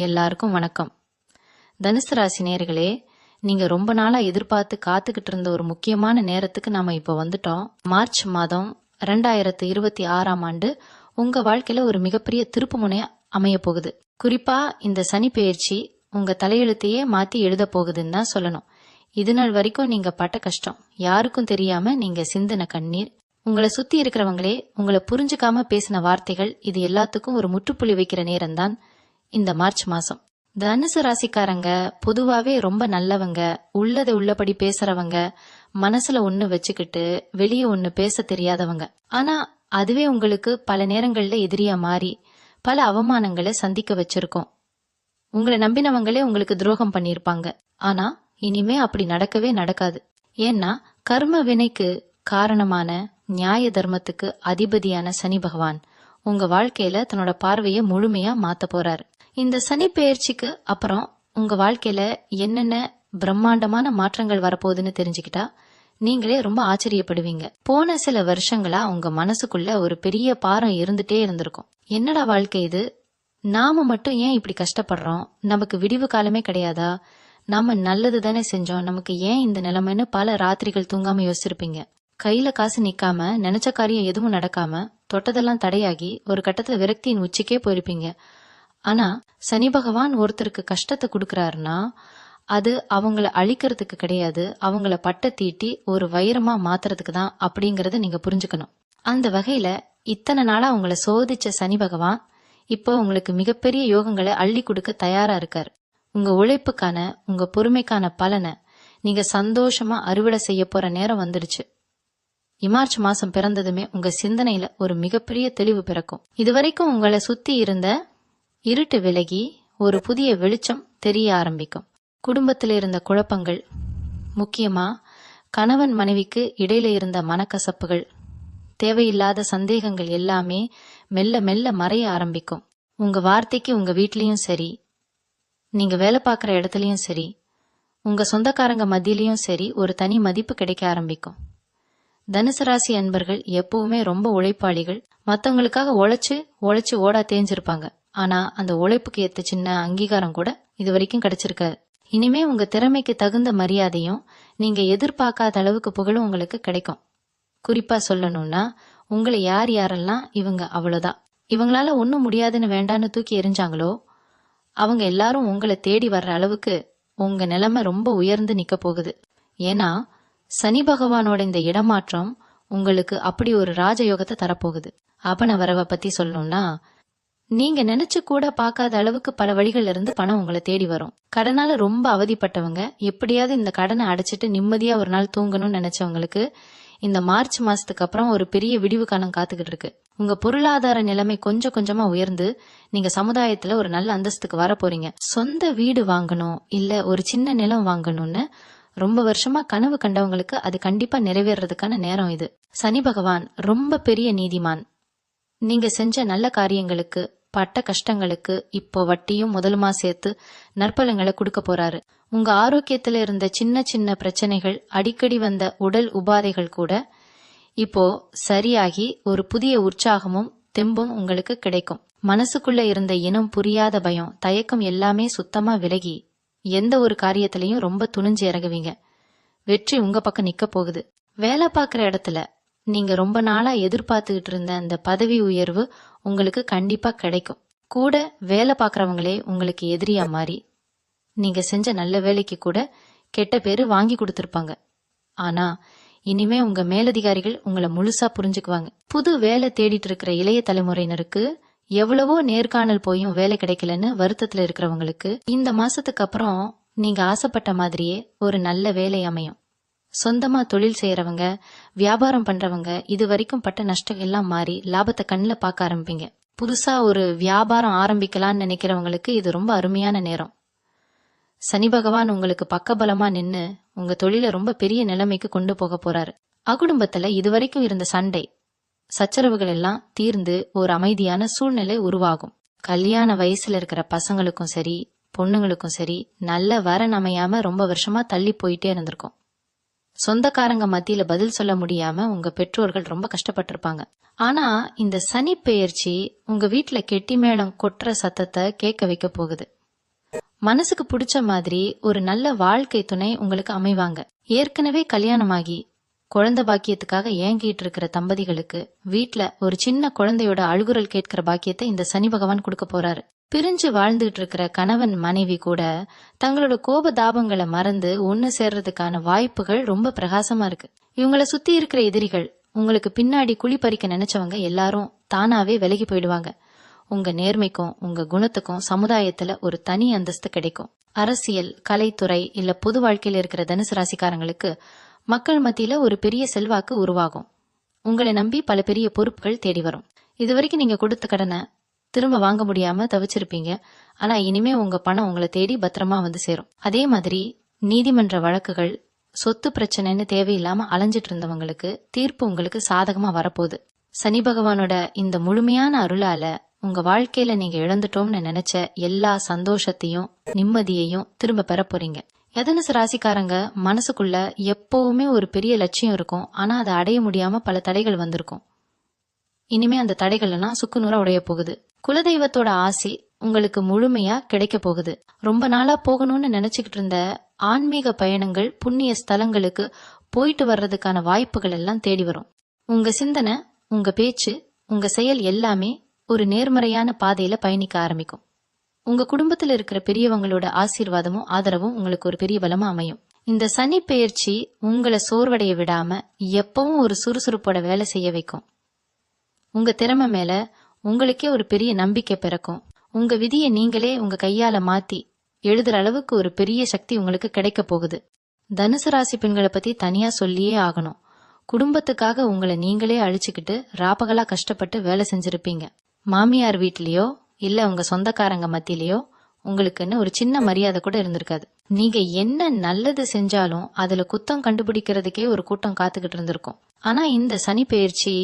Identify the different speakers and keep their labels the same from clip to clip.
Speaker 1: எல்லாருக்கும் வணக்கம். தனுசு ராசி நேயர்களே, நீங்க ரொம்ப நாளா எதிர்பார்த்து காத்துக்கிட்டு இருந்த ஒரு முக்கியமான நேரத்துக்கு நாம இப்போ வந்துட்டோம். மார்ச் மாதம் 2026 உங்க வாழ்க்கையில ஒரு மிகப்பெரிய திருப்பு முனையா அமைய போகுது. குறிப்பா இந்த சனி பெயர்ச்சி உங்க தலையெழுத்தையே மாத்தி எழுத போகுதுன்னு தான் சொல்லணும். இது நாள் வரைக்கும் நீங்க பட்ட கஷ்டம் யாருக்கும் தெரியாம நீங்க சிந்தின கண்ணீர், உங்களை சுத்தி இருக்கிறவங்களே உங்களை புரிஞ்சுக்காம பேசின வார்த்தைகள், இது எல்லாத்துக்கும் ஒரு முற்றுப்புள்ளி வைக்கிற நேரம்தான் இந்த மார்ச் மாசம். தனுசு ராசிக்காரங்க பொதுவாவே ரொம்ப நல்லவங்க, உள்ளதை உள்ளபடி பேசுறவங்க, மனசுல ஒண்ணு வச்சுக்கிட்டு வெளியே ஒண்ணு பேச தெரியாதவங்க. ஆனா அதுவே உங்களுக்கு பல நேரங்கள்ல எதிரியா மாறி பல அவமானங்களை சந்திக்க வச்சிருக்கோம். உங்களை நம்பினவங்களே உங்களுக்கு துரோகம் பண்ணிருப்பாங்க. ஆனா இனிமே அப்படி நடக்கவே நடக்காது. ஏன்னா கர்ம வினைக்கு காரணமான நியாய தர்மத்துக்கு அதிபதியான சனி பகவான் உங்க வாழ்க்கையில தன்னோட பார்வையை முழுமையா மாத்த போறாரு. இந்த சனி பெயர்ச்சிக்கு அப்புறம் உங்க வாழ்க்கையில என்னென்ன பிரம்மாண்டமான மாற்றங்கள் வரப்போகுதுன்னு தெரிஞ்சுக்கிட்டா நீங்களே ரொம்ப ஆச்சரியப்படுவீங்க. போன சில வருஷங்களா உங்க மனசுக்குள்ள ஒரு பெரிய பாரம் இருந்துட்டே இருந்திருக்கும். என்னடா வாழ்க்கை இது, நாம மட்டும் ஏன் இப்படி கஷ்டப்படுறோம், நமக்கு விடிவு காலமே கிடையாதா, நாம நல்லது தானே செஞ்சோம், நமக்கு ஏன் இந்த நிலைமைன்னு பல ராத்திரிகள் தூங்காம யோசிச்சிருப்பீங்க. கையில காசு நிக்காம, நினைச்ச காரியம் எதுவும் நடக்காம, தொட்டதெல்லாம் தடையாகி ஒரு கட்டத்துல விரக்தியின் உச்சிக்கே போயிருப்பீங்க. ஆனா சனி பகவான் ஒருத்தருக்கு கஷ்டத்தை கொடுக்கறாருன்னா அது அவங்கள அழிக்கிறதுக்கு கிடையாது, அவங்கள பட்ட தீட்டி ஒரு வைரமா மாத்துறதுக்கு தான் அப்படிங்கறத நீங்க புரிஞ்சுக்கணும். அந்த வகையில இத்தனை நாளா உங்களை சோதிச்ச சனி பகவான் இப்போ உங்களுக்கு மிகப்பெரிய யோகங்களை அள்ளி கொடுக்க தயாரா இருக்காரு. உங்க உழைப்புக்கான, உங்க பொறுமைக்கான பலனை நீங்க சந்தோஷமா அறுவடை செய்ய போற நேரம் வந்துடுச்சு. மார்ச் மாசம் பிறந்ததுமே உங்க சிந்தனையில ஒரு மிகப்பெரிய தெளிவு பிறக்கும். இதுவரைக்கும் உங்களை சுத்தி இருந்த இருட்டு விலகி ஒரு புதிய வெளிச்சம் தெரிய ஆரம்பிக்கும். குடும்பத்தில் இருந்த குழப்பங்கள், முக்கியமா கணவன் மனைவிக்கு இடையில இருந்த மனக்கசப்புகள், தேவையில்லாத சந்தேகங்கள் எல்லாமே மெல்ல மெல்ல மறைய ஆரம்பிக்கும். உங்க வார்த்தைக்கு உங்க வீட்லயும் சரி, நீங்க வேலை பார்க்குற இடத்துலயும் சரி, உங்க சொந்தக்காரங்க மத்தியிலயும் சரி ஒரு தனி மதிப்பு கிடைக்க ஆரம்பிக்கும். தனுசு ராசி அன்பர்கள் எப்பவுமே ரொம்ப உழைப்பாளிகள். மத்தவங்களுக்காக உழைச்சு ஓடா தேஞ்சிருப்பாங்க. ஆனா அந்த உழைப்புக்கு ஏத்த சின்ன அங்கீகாரம் கூட இது வரைக்கும் கிடைச்சிருக்காது. இனிமே உங்க திறமைக்கு தகுந்த மரியாதையும், நீங்க எதிர்பார்க்காத அளவுக்கு புகழும் உங்களுக்கு கிடைக்கும். குறிப்பா சொல்லணும்னா, உங்களை யாரெல்லாம் இவங்க அவ்வளவுதான், இவங்களால ஒன்னும் முடியாதுன்னு வேண்டான்னு தூக்கி எறிஞ்சாங்களோ அவங்க எல்லாரும் உங்களை தேடி வர்ற அளவுக்கு உங்க நிலைமை ரொம்ப உயர்ந்து நிக்க போகுது. ஏன்னா சனி பகவானோட இந்த இடமாற்றம் உங்களுக்கு அப்படி ஒரு ராஜயோகத்தை தரப்போகுது. அபன வரவை பத்தி சொல்லணும்னா, நீங்க நினைச்சு கூட பார்க்காத அளவுக்கு பல வழிகள்ல இருந்து பணம் உங்களை தேடி வரும். கடனால ரொம்ப அவதிப்பட்டவங்க, எப்படியாவது இந்த கடனை அடைச்சிட்டு நிம்மதியா ஒரு நாள் தூங்கணும்னு நினைச்சவங்களுக்கு இந்த மார்ச் மாசத்துக்கு அப்புறம் ஒரு பெரிய விடிவு காலம் காத்துக்கிட்டு இருக்கு. உங்க பொருளாதார நிலைமை கொஞ்சம் கொஞ்சமா உயர்ந்து நீங்க சமுதாயத்துல ஒரு நல்ல அந்தஸ்துக்கு வர போறீங்க. சொந்த வீடு வாங்கணும், இல்ல ஒரு சின்ன நிலம் வாங்கணும்னு ரொம்ப வருஷமா கனவு கண்டவங்களுக்கு அது கண்டிப்பா நிறைவேறதுக்கான நேரம் இது. சனி பகவான் ரொம்ப பெரிய நீதிமான். நீங்க செஞ்ச நல்ல காரியங்களுக்கு, பட்ட கஷ்டங்களுக்கு இப்போ வட்டியும் முதலுமா சேர்த்து நற்பலங்களை கொடுக்க போறாரு. உங்க ஆரோக்கியத்துல இருந்த சின்ன சின்ன பிரச்சனைகள், அடிக்கடி வந்த உடல் உபாதைகள் கூட இப்போ சரியாகி ஒரு புதிய உற்சாகமும் தெம்பும் உங்களுக்கு கிடைக்கும். மனசுக்குள்ள இருந்த இனம் புரியாத பயம், தயக்கம் எல்லாமே சுத்தமா விலகி எந்த ஒரு காரியத்திலையும் ரொம்ப துணிஞ்சு இறங்குவீங்க. வெற்றி உங்க பக்கம் நிக்க போகுது. வேலை பார்க்குற இடத்துல நீங்க ரொம்ப நாளா எதிர்பார்த்துக்கிட்டு இருந்த அந்த பதவி உயர்வு உங்களுக்கு கண்டிப்பா கிடைக்கும். கூட வேலை பார்க்கறவங்களே உங்களுக்கு எதிரியா மாறி நீங்க செஞ்ச நல்ல வேலைக்கு கூட கெட்ட பேரு வாங்கி கொடுத்திருப்பாங்க. ஆனா இனிமே உங்க மேலதிகாரிகள் உங்களை முழுசா புரிஞ்சுக்குவாங்க. புது வேலை தேடிட்டு இருக்கிற இளைய தலைமுறையினருக்கு, எவ்வளவோ நேர்காணல் போயும் வேலை கிடைக்கலன்னு வருத்தத்துல இருக்கிறவங்களுக்கு இந்த மாசத்துக்கு அப்புறம் நீங்க ஆசைப்பட்ட மாதிரியே ஒரு நல்ல வேலை அமையும். சொந்தமா தொழில் செய்யறவங்க, வியாபாரம் பண்றவங்க இது வரைக்கும் பட்ட நஷ்டம் எல்லாம் மாறி லாபத்தை கண்ணுல பார்க்க ஆரம்பிப்பீங்க. புதுசா ஒரு வியாபாரம் ஆரம்பிக்கலாம்னு நினைக்கிறவங்களுக்கு இது ரொம்ப அருமையான நேரம். சனி பகவான் உங்களுக்கு பக்கபலமா நின்னு உங்க தொழிலை ரொம்ப பெரிய நிலைமைக்கு கொண்டு போக போறாரு. அகுடும்பத்துல இதுவரைக்கும் இருந்த சண்டை சச்சரவுகள் எல்லாம் தீர்ந்து ஒரு அமைதியான சூழ்நிலை உருவாகும். கல்யாண வயசுல இருக்கிற பசங்களுக்கும் சரி, பொண்ணுங்களுக்கும் சரி, நல்ல வரன் அமையாம ரொம்ப வருஷமா தள்ளி போயிட்டே இருந்திருக்கும். சொந்தக்காரங்க மத்தியில பதில் சொல்ல முடியாம உங்க பெற்றோர்கள் ரொம்ப கஷ்டப்பட்டிருப்பாங்க. ஆனா இந்த சனி பெயர்ச்சி உங்க வீட்டுல கெட்டி மேளம் கொட்டுற சத்தத்தை கேட்க வைக்க போகுது. மனசுக்கு பிடிச்ச மாதிரி ஒரு நல்ல வாழ்க்கை துணை உங்களுக்கு அமைவாங்க. ஏற்கனவே கல்யாணமாகி குழந்தை பாக்கியத்துக்காக ஏங்கிட்டு இருக்கிற தம்பதிகளுக்கு வீட்ல ஒரு சின்ன குழந்தையோட அழுகுரல் கேட்கிற பாக்கியத்தை இந்த சனி பகவான் கொடுக்க போறாரு. பிரிஞ்சு வாழ்ந்துட்டு இருக்கிற கணவன் மனைவி கூட தங்களோட கோப தாபங்களை மறந்து ஒன்னு சேர்றதுக்கான வாய்ப்புகள் ரொம்ப பிரகாசமா இருக்கு. இவங்களை சுத்தி இருக்கிற எதிரிகள், உங்களுக்கு பின்னாடி குழி பறிக்க நினைச்சவங்க எல்லாரும் தானாவே விலகி போயிடுவாங்க. உங்க நேர்மைக்கும் உங்க குணத்துக்கும் சமுதாயத்துல ஒரு தனி அந்தஸ்து கிடைக்கும். அரசியல், கலைத்துறை இல்ல பொது வாழ்க்கையில இருக்கிற தனுசு ராசிக்காரங்களுக்கு மக்கள் மத்தியில ஒரு பெரிய செல்வாக்கு உருவாகும். உங்களை நம்பி பல பெரிய பொறுப்புகள் தேடி வரும். இதுவரைக்கும் நீங்க கொடுத்த கடனை திரும்ப வாங்க முடியாம தவிச்சிருப்பீங்க. ஆனா இனிமே உங்க பணம் உங்களை தேடி பத்திரமா வந்து சேரும். அதே மாதிரி நீதிமன்ற வழக்குகள், சொத்து பிரச்சனைன்னு தேவையில்லாம அலைஞ்சிட்டு இருந்தவங்களுக்கு தீர்ப்பு உங்களுக்கு சாதகமா வரப்போகுது. சனி பகவானோட இந்த முழுமையான அருளால உங்க வாழ்க்கையில நீங்க இழந்துட்டோம்னு நினைச்ச எல்லா சந்தோஷத்தையும் நிம்மதியையும் திரும்ப பெற போறீங்க. தனுசு ராசிக்காரங்க மனசுக்குள்ள எப்பவுமே ஒரு பெரிய லட்சியம் இருக்கும். ஆனா அதை அடைய முடியாம பல தடைகள் வந்திருக்கும். இனிமே அந்த தடைகள் எல்லாம் சுக்குநூறா உடைய போகுது. குலதெய்வத்தோட ஆசி உங்களுக்கு முழுமையா கிடைக்க போகுது. ரொம்ப நாளா போகணும்னு நினைச்சுக்கிட்டு இருந்த ஆன்மீக பயணங்கள், புண்ணிய ஸ்தலங்களுக்கு போயிட்டு வர்றதுக்கான வாய்ப்புகள் எல்லாம் தேடி வரும். உங்க சிந்தனை, உங்க பேச்சு, உங்க செயல் எல்லாமே ஒரு நேர்மறையான பாதையில பயணிக்க ஆரம்பிக்கும். உங்க குடும்பத்துல இருக்கிற பெரியவங்களோட ஆசீர்வாதமும் ஆதரவும் உங்களுக்கு ஒரு பெரிய பலமா அமையும். இந்த சனி பெயர்ச்சி உங்களை சோர்வடைய விடாம எப்பவும் ஒரு சுறுசுறுப்போட வேலை செய்ய வைக்கும். உங்க திறமை மேல உங்களுக்கே ஒரு பெரிய நம்பிக்கை பிறக்கும். உங்க விதியை நீங்களே உங்க கையால மாத்தி எழுதுற அளவுக்கு ஒரு பெரிய சக்தி உங்களுக்கு கிடைக்க போகுது. தனுசு ராசி பெண்களை பத்தி தனியா சொல்லியே ஆகணும். குடும்பத்துக்காக உங்களை நீங்களே அழிச்சுக்கிட்டு ராப்பகலா கஷ்டப்பட்டு வேலை செஞ்சிருப்பீங்க. மாமியார் வீட்லயோ இல்ல உங்க சொந்தக்காரங்க மத்தியிலயோ உங்களுக்குன்னு ஒரு சின்ன மரியாதை கூட இருந்திருக்காது. நீங்க என்ன நல்லது செஞ்சாலும் அதுல குத்தம் கண்டுபிடிக்கிறதுக்கே ஒரு கூட்டம் காத்துக்கிட்டு இருந்திருக்கும். ஆனா இந்த சனி பெயர்ச்சி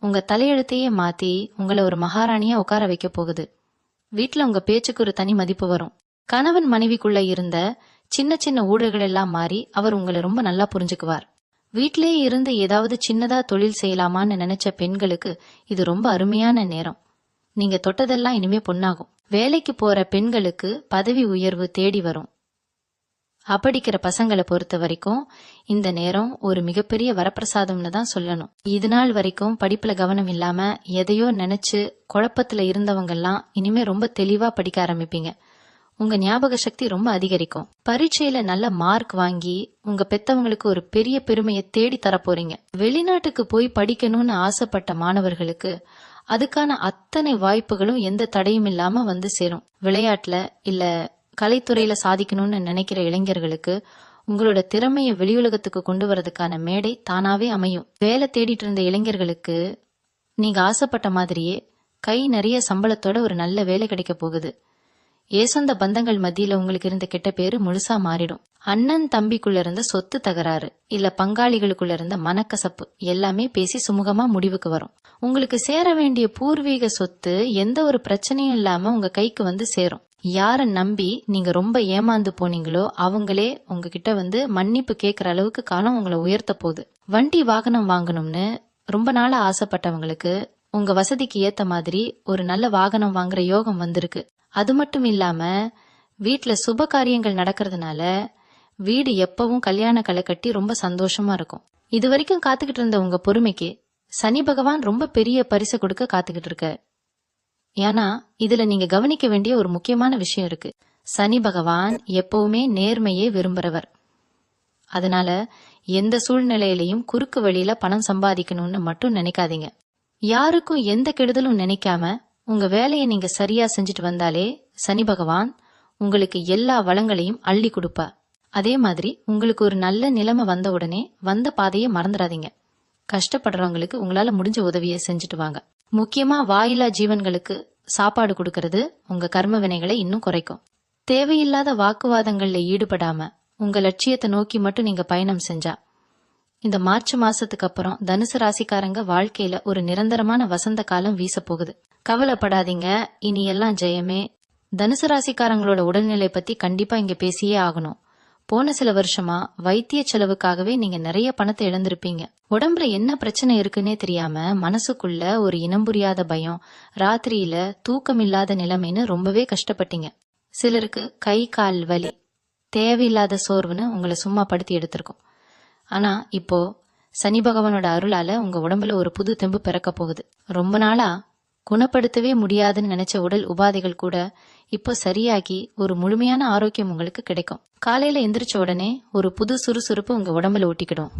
Speaker 1: உங்க தலையெழுத்தையே மாத்தி உங்களை ஒரு மகாராணியா உட்கார வைக்க போகுது. வீட்டுல உங்க பேச்சுக்கு ஒரு தனி மதிப்பு வரும். கணவன் மனைவிக்குள்ள இருந்த சின்ன சின்ன ஊழல்கள் எல்லாம் மாறி அவர் உங்களை ரொம்ப நல்லா புரிஞ்சுக்குவார். வீட்டிலேயே இருந்து ஏதாவது சின்னதா தொழில் செய்யலாமான்னு நினைச்ச பெண்களுக்கு இது ரொம்ப அருமையான நேரம். நீங்க தொட்டதெல்லாம் இனிமே பொன்னாகும். வேலைக்கு போற பெண்களுக்கு பதவி உயர்வு தேடி வரும். அப்படிக்கிற பசங்களை பொறுத்த வரைக்கும் இந்த நேரம் ஒரு மிகப்பெரிய வரப்பிரசாதம்னு தான் சொல்லணும். இது நாள் வரைக்கும் படிப்புல கவனம் இல்லாம எதையோ நினைச்சு குழப்பத்துல இருந்தவங்கெல்லாம் இனிமே ரொம்ப தெளிவா படிக்க ஆரம்பிப்பீங்க. உங்க ஞாபக சக்தி ரொம்ப அதிகரிக்கும். பரீட்சையில நல்ல மார்க் வாங்கி உங்க பெத்தவங்களுக்கு ஒரு பெரிய பெருமையை தேடி தரப்போறீங்க. வெளிநாட்டுக்கு போய் படிக்கணும்னு ஆசைப்பட்ட மாணவர்களுக்கு அதுக்கான அத்தனை வாய்ப்புகளும் எந்த தடையும் இல்லாம வந்து சேரும். விளையாட்டுல இல்ல கலைத்துறையில சாதிக்கணும்னு நினைக்கிற இளைஞர்களுக்கு உங்களோட திறமையை வெளியுலகத்துக்கு கொண்டு வரதுக்கான மேடை தானாவே அமையும். வேலை தேடிட்டு இருந்த இளைஞர்களுக்கு நீங்க ஆசைப்பட்ட மாதிரியே கை நிறைய சம்பளத்தோட ஒரு நல்ல வேலை கிடைக்க போகுது. ஏசொந்த பந்தங்கள் மத்தியில உங்களுக்கு இருந்த கெட்ட பேரு முழுசா மாறிடும். அண்ணன் தம்பிக்குள்ள இருந்த சொத்து தகராறு இல்ல பங்காளிகளுக்குள்ள இருந்த மனக்கசப்பு எல்லாமே பேசி சுமூகமா முடிவுக்கு வரும். உங்களுக்கு சேர வேண்டிய பூர்வீக சொத்து எந்த ஒரு பிரச்சனையும் இல்லாம உங்க கைக்கு வந்து சேரும். யார நம்பி நீங்க ரொம்ப ஏமாந்து போனீங்களோ அவங்களே உங்ககிட்ட வந்து மன்னிப்பு கேட்கற அளவுக்கு காலம் உங்களை உயர்த்த போகுது. வண்டி வாகனம் வாங்கணும்னு ரொம்ப நாளா ஆசைப்பட்டவங்களுக்கு உங்க வசதிக்கு ஏத்த மாதிரி ஒரு நல்ல வாகனம் வாங்குற யோகம் வந்திருக்கு. அது மட்டும் இல்லாம வீட்டுல சுப காரியங்கள் நடக்கிறதுனால வீடு எப்பவும் கல்யாண களை கட்டி ரொம்ப சந்தோஷமா இருக்கும். இது வரைக்கும் காத்துக்கிட்டு இருந்த உங்க பொறுமைக்கு சனி பகவான் ரொம்ப பெரிய பரிசு கொடுக்க காத்துக்கிட்டு இருக்க. ஏன்னா இதுல நீங்க கவனிக்க வேண்டிய ஒரு முக்கியமான விஷயம் இருக்கு. சனி பகவான் எப்பவுமே நேர்மையே விரும்புறவர். அதனால எந்த சூழ்நிலையிலையும் குறுக்கு வழியில பணம் சம்பாதிக்கணும்னு மட்டும் நினைக்காதீங்க. யாருக்கும் எந்த கெடுதலும் நினைக்காம உங்க வேலையை நீங்க சரியா செஞ்சுட்டு வந்தாலே சனி பகவான் உங்களுக்கு எல்லா வளங்களையும் அள்ளி கொடுப்பா. அதே மாதிரி உங்களுக்கு ஒரு நல்ல நிலைமை வந்த உடனே வந்த பாதையை மறந்துடாதீங்க. கஷ்டப்படுறவங்களுக்கு உங்களால முடிஞ்ச உதவியை செஞ்சுட்டு வாங்க. முக்கியமா வாயிலா ஜீவன்களுக்கு சாப்பாடு கொடுக்கறது உங்க கர்ம வினைகளை இன்னும் குறைக்கும். தேவையில்லாத வாக்குவாதங்கள்ல ஈடுபடாம உங்க லட்சியத்தை நோக்கி மட்டும் நீங்க பயணம் செஞ்சா இந்த மார்ச் மாசத்துக்கு அப்புறம் தனுசு ராசிக்காரங்க வாழ்க்கையில ஒரு நிரந்தரமான வசந்த காலம் வீச போகுது. கவலைப்படாதீங்க, இனி எல்லாம் ஜெயமே. தனுசு ராசிக்காரங்களோட உடல்நிலை பத்தி கண்டிப்பா இங்க பேசியே ஆகணும். போன சில வருஷமா வைத்திய செலவுக்காகவே நீங்க நிறைய பணத்தை இழந்திருப்பீங்க. உடம்புல என்ன பிரச்சனை இருக்குன்னே தெரியாம மனசுக்குள்ள ஒரு இனம் புரியாத பயம், ராத்திரியில தூக்கம் இல்லாத நிலைமைன்னு ரொம்பவே கஷ்டப்பட்டீங்க. சிலருக்கு கை கால் வலி, தேவையில்லாத சோர்வுன்னு உங்களை சும்மா படுத்தி எடுத்திருக்கும். ஆனா இப்போ சனி பகவானோட அருளால உங்க உடம்புல ஒரு புது தெம்பு பிறக்க போகுது. ரொம்ப நாளா குணப்படுத்தவே முடியாதுன்னு நினைச்ச உடல் உபாதைகள் கூட இப்போ சரியாகி ஒரு முழுமையான ஆரோக்கியம் உங்களுக்கு கிடைக்கும். காலையில எந்திரிச்ச உடனே ஒரு புது சுறுசுறுப்பு உங்க உடம்புல ஒட்டிக்கிடும்.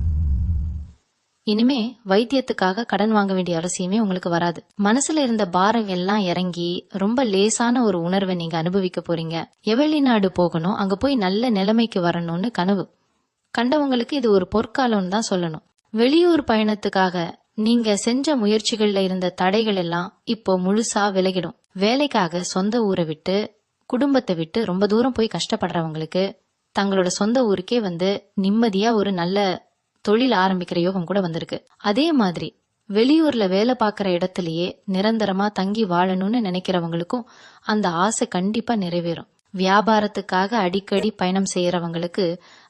Speaker 1: இனிமே வைத்தியத்துக்காக கடன் வாங்க வேண்டிய அவசியமே உங்களுக்கு வராது. மனசுல இருந்த பாரம் எல்லாம் இறங்கி ரொம்ப லேசான ஒரு உணர்வை நீங்க அனுபவிக்க போறீங்க. வெளிநாடு போகணும், அங்க போய் நல்ல நிலைமைக்கு வரணும்னு கனவு கண்டவங்களுக்கு இது ஒரு பொற்காலம்னு தான் சொல்லணும். வெளியூர் பயணத்துக்காக நீங்க செஞ்ச முயற்சிகள்ல இருந்த தடைகள் எல்லாம் இப்போ முழுசா விலகிடும். வேலைக்காக சொந்த ஊரை விட்டு குடும்பத்தை விட்டு ரொம்ப தூரம் போய் கஷ்டப்படுறவங்களுக்கு தங்களோட சொந்த ஊருக்கே வந்து நிம்மதியா ஒரு நல்ல தொழில் ஆரம்பிக்கிற யோகம் கூட வந்திருக்கு. அதே மாதிரி வெளியூர்ல வேலை பார்க்கற இடத்துலயே நிரந்தரமா தங்கி வாழணும்னு நினைக்கிறவங்களுக்கும் அந்த ஆசை கண்டிப்பா நிறைவேறும். வியாபாரத்துக்காக அடிக்கடி பயணம் செய்யறவங்களுக்கு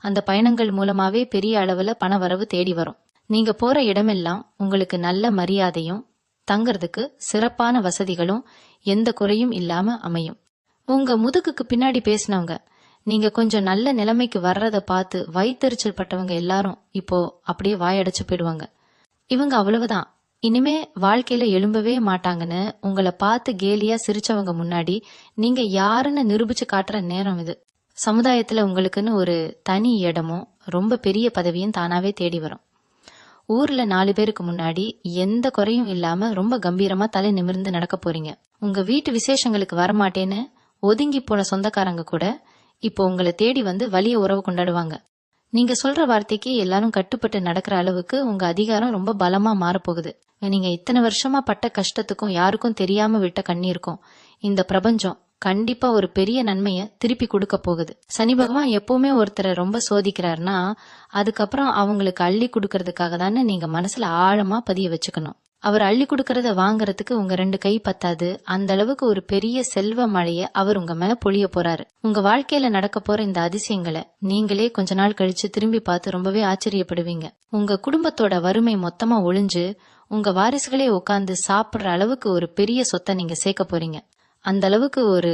Speaker 1: அந்த பயணங்கள் மூலமாவே பெரிய அளவுல பண வரவு தேடி வரும். நீங்க போற இடமெல்லாம் உங்களுக்கு நல்ல மரியாதையும் தங்கறதுக்கு சிறப்பான வசதிகளும் எந்த குறையும் இல்லாம அமையும். உங்க முதுகுக்கு பின்னாடி பேசினவங்க நீங்க கொஞ்சம் நல்ல நிலைமைக்கு வர்றத பார்த்து வயித்தெரிச்சல் பட்டவங்க எல்லாரும் இப்போ அப்படியே வாயடைச்சு போயிடுவாங்க. இவங்க அவ்வளவுதான், இனிமே வாழ்க்கையில எழும்பவே மாட்டாங்கன்னு உங்களை பார்த்து கேலியா சிரிச்சவங்க முன்னாடி நீங்க யாருன்னு நிரூபிச்சு காட்டுற நேரம் இது. சமுதாயத்துல உங்களுக்குன்னு ஒரு தனி இடமும் ரொம்ப பெரிய பதவியும் தானாவே தேடி வரும். ஊர்ல 4 பேருக்கு முன்னாடி எந்த குறையும் இல்லாம ரொம்ப கம்பீரமா தலை நிமிர்ந்து நடக்க போறீங்க. உங்க வீட்டு விசேஷங்களுக்கு வரமாட்டேன்னு ஒதுங்கி போன சொந்தக்காரங்க கூட இப்போ உங்களை தேடி வந்து வலிய உறவு கொண்டாடுவாங்க. நீங்க சொல்ற வார்த்தைக்கு எல்லாரும் கட்டுப்பட்டு நடக்கிற அளவுக்கு உங்க அதிகாரம் ரொம்ப பலமா மாறப்போகுது. நீங்க இத்தனை வருஷமா பட்ட கஷ்டத்துக்கும் யாருக்கும் தெரியாம விட்ட கண்ணீருக்கும் இந்த பிரபஞ்சம் கண்டிப்பா ஒரு பெரிய நன்மைய திருப்பி கொடுக்க போகுது. சனி பகவான் எப்பவுமே ஒருத்தரை ரொம்ப சோதிக்கிறாருன்னா அதுக்கப்புறம் அவங்களுக்கு அள்ளி கொடுக்கறதுக்காக தானே நீங்க மனசுல ஆழமா பதிய வச்சுக்கணும். அவர் அள்ளி கொடுக்கறத வாங்கறதுக்கு உங்க 2 கை பத்தாது. அந்த அளவுக்கு ஒரு பெரிய செல்வ மழைய அவர் உங்க மேல பொழிய போறாரு. உங்க வாழ்க்கையில நடக்க போற இந்த அதிசயங்களை நீங்களே கொஞ்ச நாள் கழிச்சு திரும்பி பார்த்து ரொம்பவே ஆச்சரியப்படுவீங்க. உங்க குடும்பத்தோட வறுமை மொத்தமா ஒளிஞ்சு உங்க வாரிசுகளே உட்கார்ந்து சாப்பிடுற அளவுக்கு ஒரு பெரிய சொத்தை நீங்க சேர்க்க போறீங்க. அந்த அளவுக்கு ஒரு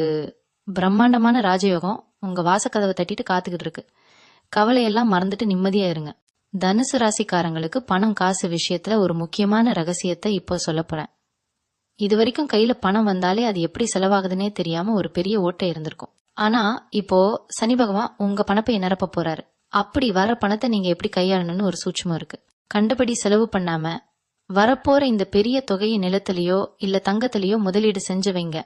Speaker 1: பிரம்மாண்டமான ராஜயோகம் உங்க வாசக்கதவை தட்டிட்டு காத்துக்கிட்டு இருக்கு. கவலையெல்லாம் மறந்துட்டு நிம்மதியா இருங்க. தனுசு ராசிக்காரங்களுக்கு பணம் காசு விஷயத்துல ஒரு முக்கியமான ரகசியத்தை இப்போ சொல்ல போறேன். இது வரைக்கும் கையில பணம் வந்தாலே அது எப்படி செலவாகுதுன்னே தெரியாம ஒரு பெரிய ஓட்டை இருந்திருக்கும். ஆனா இப்போ சனி பகவான் உங்க பணப்பையை நிரப்ப போறாரு. அப்படி வர பணத்தை நீங்க எப்படி கையாளணும்னு ஒரு சூட்சமம் இருக்கு. கண்டபடி செலவு பண்ணாம வரப்போற இந்த பெரிய தொகையை நிலத்திலேயோ இல்ல தங்கத்திலேயோ முதலீடு செஞ்சு வைங்க.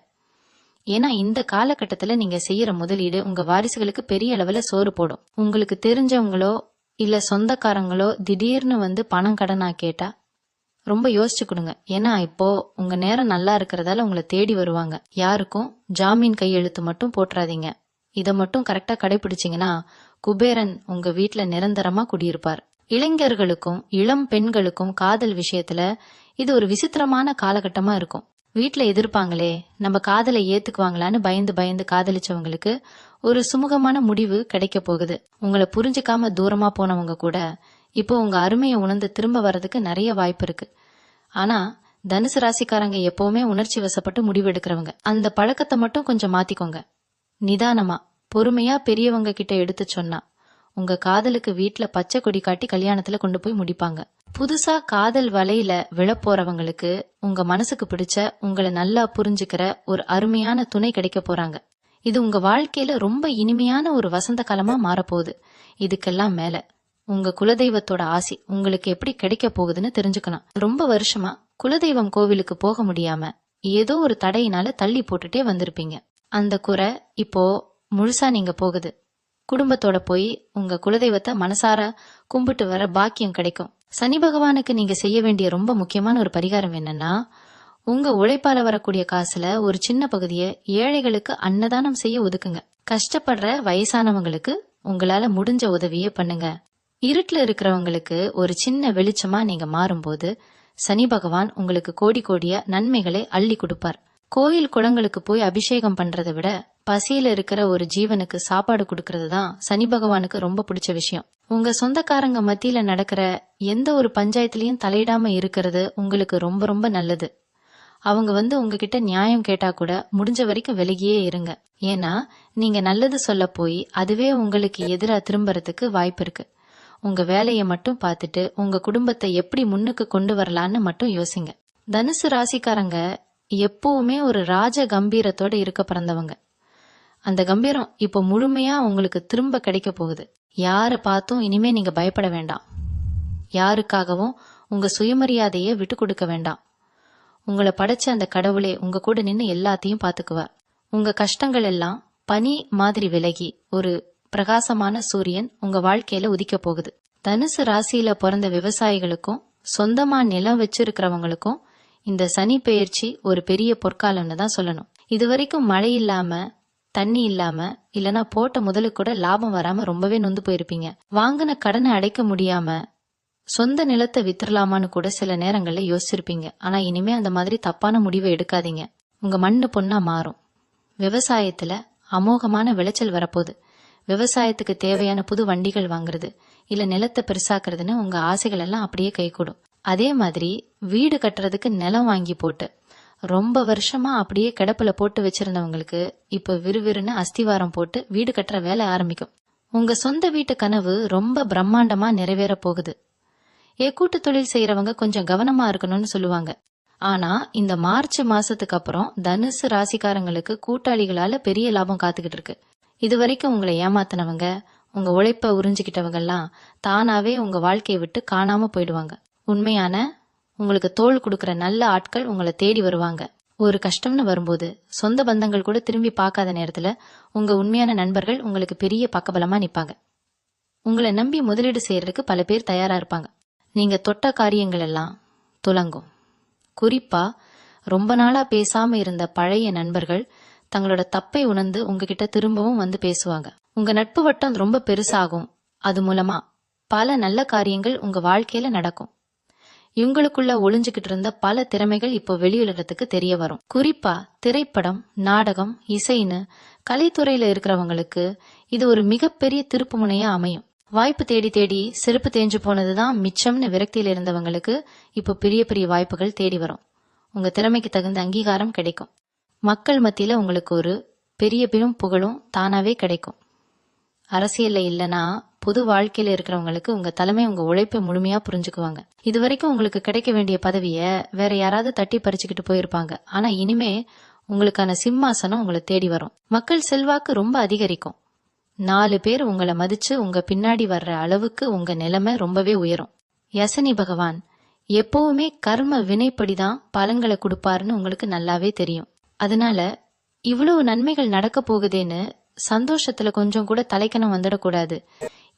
Speaker 1: ஏன்னா இந்த காலகட்டத்துல நீங்க செய்யற முதலீடு உங்க வாரிசுகளுக்கு பெரிய அளவுல சோறு போடும். உங்களுக்கு தெரிஞ்சவங்களோ இல்ல சொந்தக்காரங்களோ திடீர்னு வந்து பணம் கடனா கேட்டா ரொம்ப யோசிச்சு கொடுங்க. ஏன்னா இப்போ உங்க நேரம் நல்லா இருக்கிறதால உங்களை தேடி வருவாங்க. யாருக்கும் ஜாமீன் கையெழுத்து மட்டும் போட்டுறாதீங்க. இத மட்டும் கரெக்டா கடைபிடிச்சீங்கன்னா குபேரன் உங்க வீட்டுல நிரந்தரமா குடியிருப்பார். இளைஞர்களுக்கும் இளம் பெண்களுக்கும் காதல் விஷயத்துல இது ஒரு விசித்திரமான காலகட்டமா இருக்கும். வீட்டுல எதிர்ப்பாங்களே நம்ம காதலை ஏத்துக்குவாங்களான்னு பயந்து பயந்து காதலிச்சவங்களுக்கு ஒரு சுமூகமான முடிவு கிடைக்க போகுது. உங்களை புரிஞ்சுக்காம தூரமா போனவங்க கூட இப்போ உங்க அருமையை உணர்ந்து திரும்ப வர்றதுக்கு நிறைய வாய்ப்பு இருக்கு. ஆனா தனுசு ராசிக்காரங்க எப்பவுமே உணர்ச்சி வசப்பட்டு முடிவு எடுக்கிறவங்க. அந்த பழக்கத்தை மட்டும் கொஞ்சம் மாத்திக்கோங்க. நிதானமா பொறுமையா பெரியவங்க கிட்ட எடுத்து சொன்னா உங்க காதலுக்கு வீட்டுல பச்சை கொடி காட்டி கல்யாணத்துல கொண்டு போய் முடிப்பாங்க. புதுசா காதல் வலையில விழப்போறவங்களுக்கு உங்க மனசுக்கு பிடிச்ச உங்களை நல்லா புரிஞ்சுக்கிற ஒரு அருமையான துணை கிடைக்க போறாங்க. இது உங்க வாழ்க்கையில ரொம்ப இனிமையான ஒரு வசந்த காலமா மாறப்போகுது. இதுக்கெல்லாம் மேல உங்க குலதெய்வத்தோட ஆசி உங்களுக்கு எப்படி கிடைக்க போகுதுன்னு தெரிஞ்சுக்கணும். ரொம்ப வருஷமா குலதெய்வம் கோவிலுக்கு போக முடியாம ஏதோ ஒரு தடையினால தள்ளி போட்டுட்டே வந்திருப்பீங்க. அந்த குறை இப்போ முழுசா நீங்க போகுது. குடும்பத்தோட போய் உங்க குலதெய்வத்தை மனசார கும்பிட்டு வர பாக்கியம் கிடைக்கும். சனி பகவானுக்கு நீங்க செய்ய வேண்டிய ரொம்ப முக்கியமான ஒரு பரிகாரம் என்னன்னா, உங்க உழைப்பால வரக்கூடிய காசுல ஒரு சின்ன பகுதியை ஏழைகளுக்கு அன்னதானம் செய்ய ஒதுக்குங்க. கஷ்டப்படுற வயசானவங்களுக்கு உங்களால முடிஞ்ச உதவியே பண்ணுங்க. இருட்டுல இருக்கிறவங்களுக்கு ஒரு சின்ன வெளிச்சமா நீங்க மாறும்போது சனி பகவான் உங்களுக்கு கோடி கோடிய நன்மைகளை அள்ளி கொடுப்பார். கோயில் குளங்களுக்கு போய் அபிஷேகம் பண்றதை விட பசியில இருக்கிற ஒரு ஜீவனுக்கு சாப்பாடு கொடுக்கறது தான் சனி பகவானுக்கு ரொம்ப பிடிச்ச விஷயம். உங்க சொந்தக்காரங்க மத்தியில நடக்கிற எந்த ஒரு பஞ்சாயத்துலயும் தலையிடாம இருக்கிறது உங்களுக்கு ரொம்ப ரொம்ப நல்லது. அவங்க உங்ககிட்ட நியாயம் கேட்டா கூட முடிஞ்ச வரைக்கும் விலகியே இருங்க. ஏன்னா நீங்க நல்லது சொல்ல போய் அதுவே உங்களுக்கு எதிரா திரும்புறதுக்கு வாய்ப்பு இருக்கு. உங்க வேலையை மட்டும் பார்த்துட்டு உங்க குடும்பத்தை எப்படி முன்னுக்கு கொண்டு வரலான்னு மட்டும் யோசிங்க. தனுசு ராசிக்காரங்க எப்பவுமே ஒரு ராஜ கம்பீரத்தோட இருக்க பிறந்தவங்க. அந்த கம்பீரம் இப்போ முழுமையா உங்களுக்கு திரும்ப கிடைக்க போகுது. யாரை பார்த்தும் இனிமே நீங்க பயப்பட வேண்டாம். யாருக்காகவும் உங்க சுயமரியாதையை விட்டு கொடுக்க வேண்டாம். உங்களை படைச்ச அந்த கடவுளே உங்க கூட நின்று எல்லாத்தையும் பார்த்துக்குவார். உங்க கஷ்டங்கள் எல்லாம் பனி மாதிரி விலகி ஒரு பிரகாசமான சூரியன் உங்க வாழ்க்கையில உதிக்க போகுது. தனுசு ராசியில பிறந்த விவசாயிகளுக்கும் சொந்தமா நிலம் வச்சிருக்கிறவங்களுக்கும் இந்த சனி பெயர்ச்சி ஒரு பெரிய பொற்காலம்னு தான் சொல்லணும். இதுவரைக்கும் மழை இல்லாம, தண்ணி இல்லாம, இல்லனா போட்ட முதலுக்கு கூட லாபம் வராம ரொம்பவே நொந்து போயிருப்பீங்க. வாங்கின கடனை அடைக்க முடியாம சொந்த நிலத்தை வித்துடலாமான்னு கூட சில நேரங்கள்ல யோசிச்சிருப்பீங்க. ஆனா இனிமே அந்த மாதிரி தப்பான முடிவை எடுக்காதீங்க. உங்க மண்ணு பொண்ணா மாறும். விவசாயத்துல அமோகமான விளைச்சல் வரப்போகுது. விவசாயத்துக்கு தேவையான புது வண்டிகள் வாங்குறது, இல்ல நிலத்தை பெருசாக்குறதுன்னு உங்க ஆசைகள் எல்லாம் அப்படியே கைகூடும். அதே மாதிரி வீடு கட்டுறதுக்கு நிலம் வாங்கி போட்டு ரொம்ப வருஷமா அப்படியே கிடப்புல போட்டு வச்சிருந்தவங்களுக்கு இப்ப விறுவிறுன்னு அஸ்திவாரம் போட்டு வீடு கட்டுற வேலை ஆரம்பிக்கும். உங்க சொந்த வீட்டு கனவு ரொம்ப பிரம்மாண்டமா நிறைவேற போகுது. கூட்டு தொழில் செய்யறவங்க கொஞ்சம் கவனமா இருக்கணும்னு சொல்லுவாங்க. ஆனா இந்த மார்ச் மாசத்துக்கு அப்புறம் தனுசு ராசிக்காரங்களுக்கு கூட்டாளிகளால பெரிய லாபம் காத்துக்கிட்டு இருக்கு. இதுவரைக்கும் உங்களை ஏமாத்தினவங்க, உங்க உழைப்ப உறிஞ்சிக்கிட்டவங்க எல்லாம் தானாவே உங்க வாழ்க்கையை விட்டு காணாம போயிடுவாங்க. உண்மையான உங்களுக்கு தோள் கொடுக்கற நல்ல ஆட்கள் உங்களை தேடி வருவாங்க. ஒரு கஷ்டம்னு வரும்போது சொந்த பந்தங்கள் கூட திரும்பி பார்க்காத நேரத்துல உங்க உண்மையான நண்பர்கள் உங்களுக்கு பெரிய பக்கபலமா நிப்பாங்க. உங்களை நம்பி முதலீடு செய்யறதுக்கு பல பேர் தயாரா இருப்பாங்க. நீங்க தொட்ட காரியங்கள் எல்லாம் துலங்கும். குறிப்பா ரொம்ப நாளா பேசாம இருந்த பழைய நண்பர்கள் தங்களோட தப்பை உணர்ந்து உங்ககிட்ட திரும்பவும் வந்து பேசுவாங்க. உங்க நட்பு வட்டம் ரொம்ப பெருசாகும். அது மூலமா பல நல்ல காரியங்கள் உங்க வாழ்க்கையில நடக்கும். இவங்களுக்குள்ள ஒளிஞ்சுகிட்டு இருந்த பல திறமைகள் இப்போ வெளியுலகத்துக்கு தெரிய வரும். குறிப்பா திரைப்படம், நாடகம், இசைன்னு கலைத்துறையில இருக்கிறவங்களுக்கு இது ஒரு மிகப்பெரிய திருப்பு முனையா அமையும். வாய்ப்பு தேடி தேடி செருப்பு தேஞ்சு போனதுதான் மிச்சம்னு விரக்தியில இருந்தவங்களுக்கு இப்போ பெரிய பெரிய வாய்ப்புகள் தேடி வரும். உங்க திறமைக்கு தகுந்த அங்கீகாரம் கிடைக்கும். மக்கள் மத்தியில உங்களுக்கு ஒரு பெரிய பெரும் புகழும் தானாவே கிடைக்கும். அரசியல்ல இல்லனா பொது வாழ்க்கையில இருக்கிறவங்களுக்கு உங்க தலைமை உங்க உழைப்பை முழுமையா புரிஞ்சுக்குவாங்க. இதுவரைக்கும் உங்களுக்கு கிடைக்க வேண்டிய பதவிய வேற யாராவது தட்டி பறிச்சுக்கிட்டு போயிருப்பாங்க. ஆனா இனிமே உங்களுக்கான சிம்மாசனம் உங்களை தேடி வரும். மக்கள் செல்வாக்கு ரொம்ப அதிகரிக்கும். 4 பேர் உங்களை மதிச்சு உங்க பின்னாடி வர்ற அளவுக்கு உங்க நிலைமை ரொம்பவே உயரும். யசனி பகவான் எப்பவுமே கர்ம வினைப்படிதான் பலன்களை கொடுப்பாருன்னு உங்களுக்கு நல்லாவே தெரியும். அதனால இவ்வளவு நன்மைகள் நடக்க போகுதேன்னு சந்தோஷத்துல கொஞ்சம் கூட தலைக்கணம் வந்துடக்கூடாது.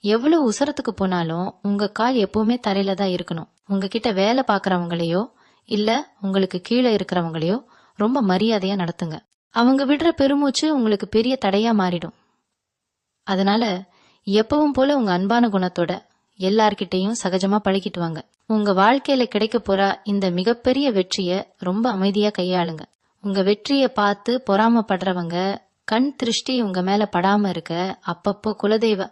Speaker 1: எவ்வளவு உசரத்துக்கு போனாலும் உங்க கால் எப்பவுமே தரையில தான் இருக்கணும். உங்ககிட்ட வேலை பாக்குறவங்களையோ இல்ல உங்களுக்கு கீழே இருக்கிறவங்களையோ ரொம்ப மரியாதையா நடத்துங்க. அவங்க விடுற பெருமூச்சு உங்களுக்கு பெரிய தடையா மாறிடும். அதனால எப்பவும் போல உங்க அன்பான குணத்தோட எல்லார்கிட்டையும் சகஜமா பழகிட்டு வாங்க. உங்க வாழ்க்கையில கிடைக்க போற இந்த மிகப்பெரிய வெற்றிய ரொம்ப அமைதியா கையாளுங்க. உங்க வெற்றிய பார்த்து பொறாமப்படுறவங்க கண் திருஷ்டி உங்க மேல படாம இருக்க அப்பப்போ குலதெய்வ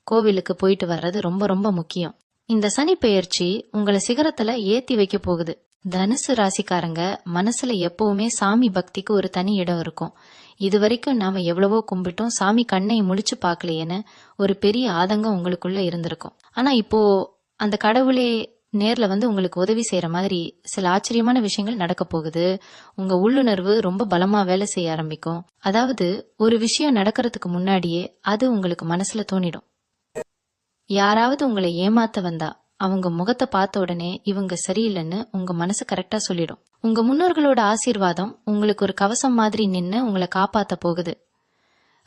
Speaker 1: கோவிலுக்கு போயிட்டு வர்றது ரொம்ப ரொம்ப முக்கியம். இந்த சனி பெயர்ச்சி உங்களை சிகரத்துல ஏத்தி வைக்க போகுது. தனுசு ராசிக்காரங்க மனசுல எப்பவுமே சாமி பக்திக்கு ஒரு தனி இடம் இருக்கும். இதுவரைக்கும் நாம எவ்வளவோ கும்பிட்டோம், சாமி கண்ணை முழிச்சு பாக்கலையேன்னு ஒரு பெரிய ஆதங்கம் உங்களுக்குள்ள இருந்திருக்கும். ஆனா இப்போ அந்த கடவுளே நேர்ல வந்து உங்களுக்கு உதவி செய்யற மாதிரி சில ஆச்சரியமான விஷயங்கள் நடக்க போகுது. உங்க உள்ளுணர்வு ரொம்ப பலமா வேலை செய்ய ஆரம்பிக்கும். அதாவது ஒரு விஷயம் நடக்கிறதுக்கு முன்னாடியே அது உங்களுக்கு மனசுல தோணிடும். யாராவது உங்களை ஏமாத்த வந்தா அவங்க முகத்தை பார்த்த உடனே இவங்க சரியில்லைன்னு உங்க மனசு கரெக்டா சொல்லிடும். உங்க முன்னோர்களோட ஆசீர்வாதம் உங்களுக்கு ஒரு கவசம் மாதிரி நின்னு உங்களை காப்பாத்த போகுது.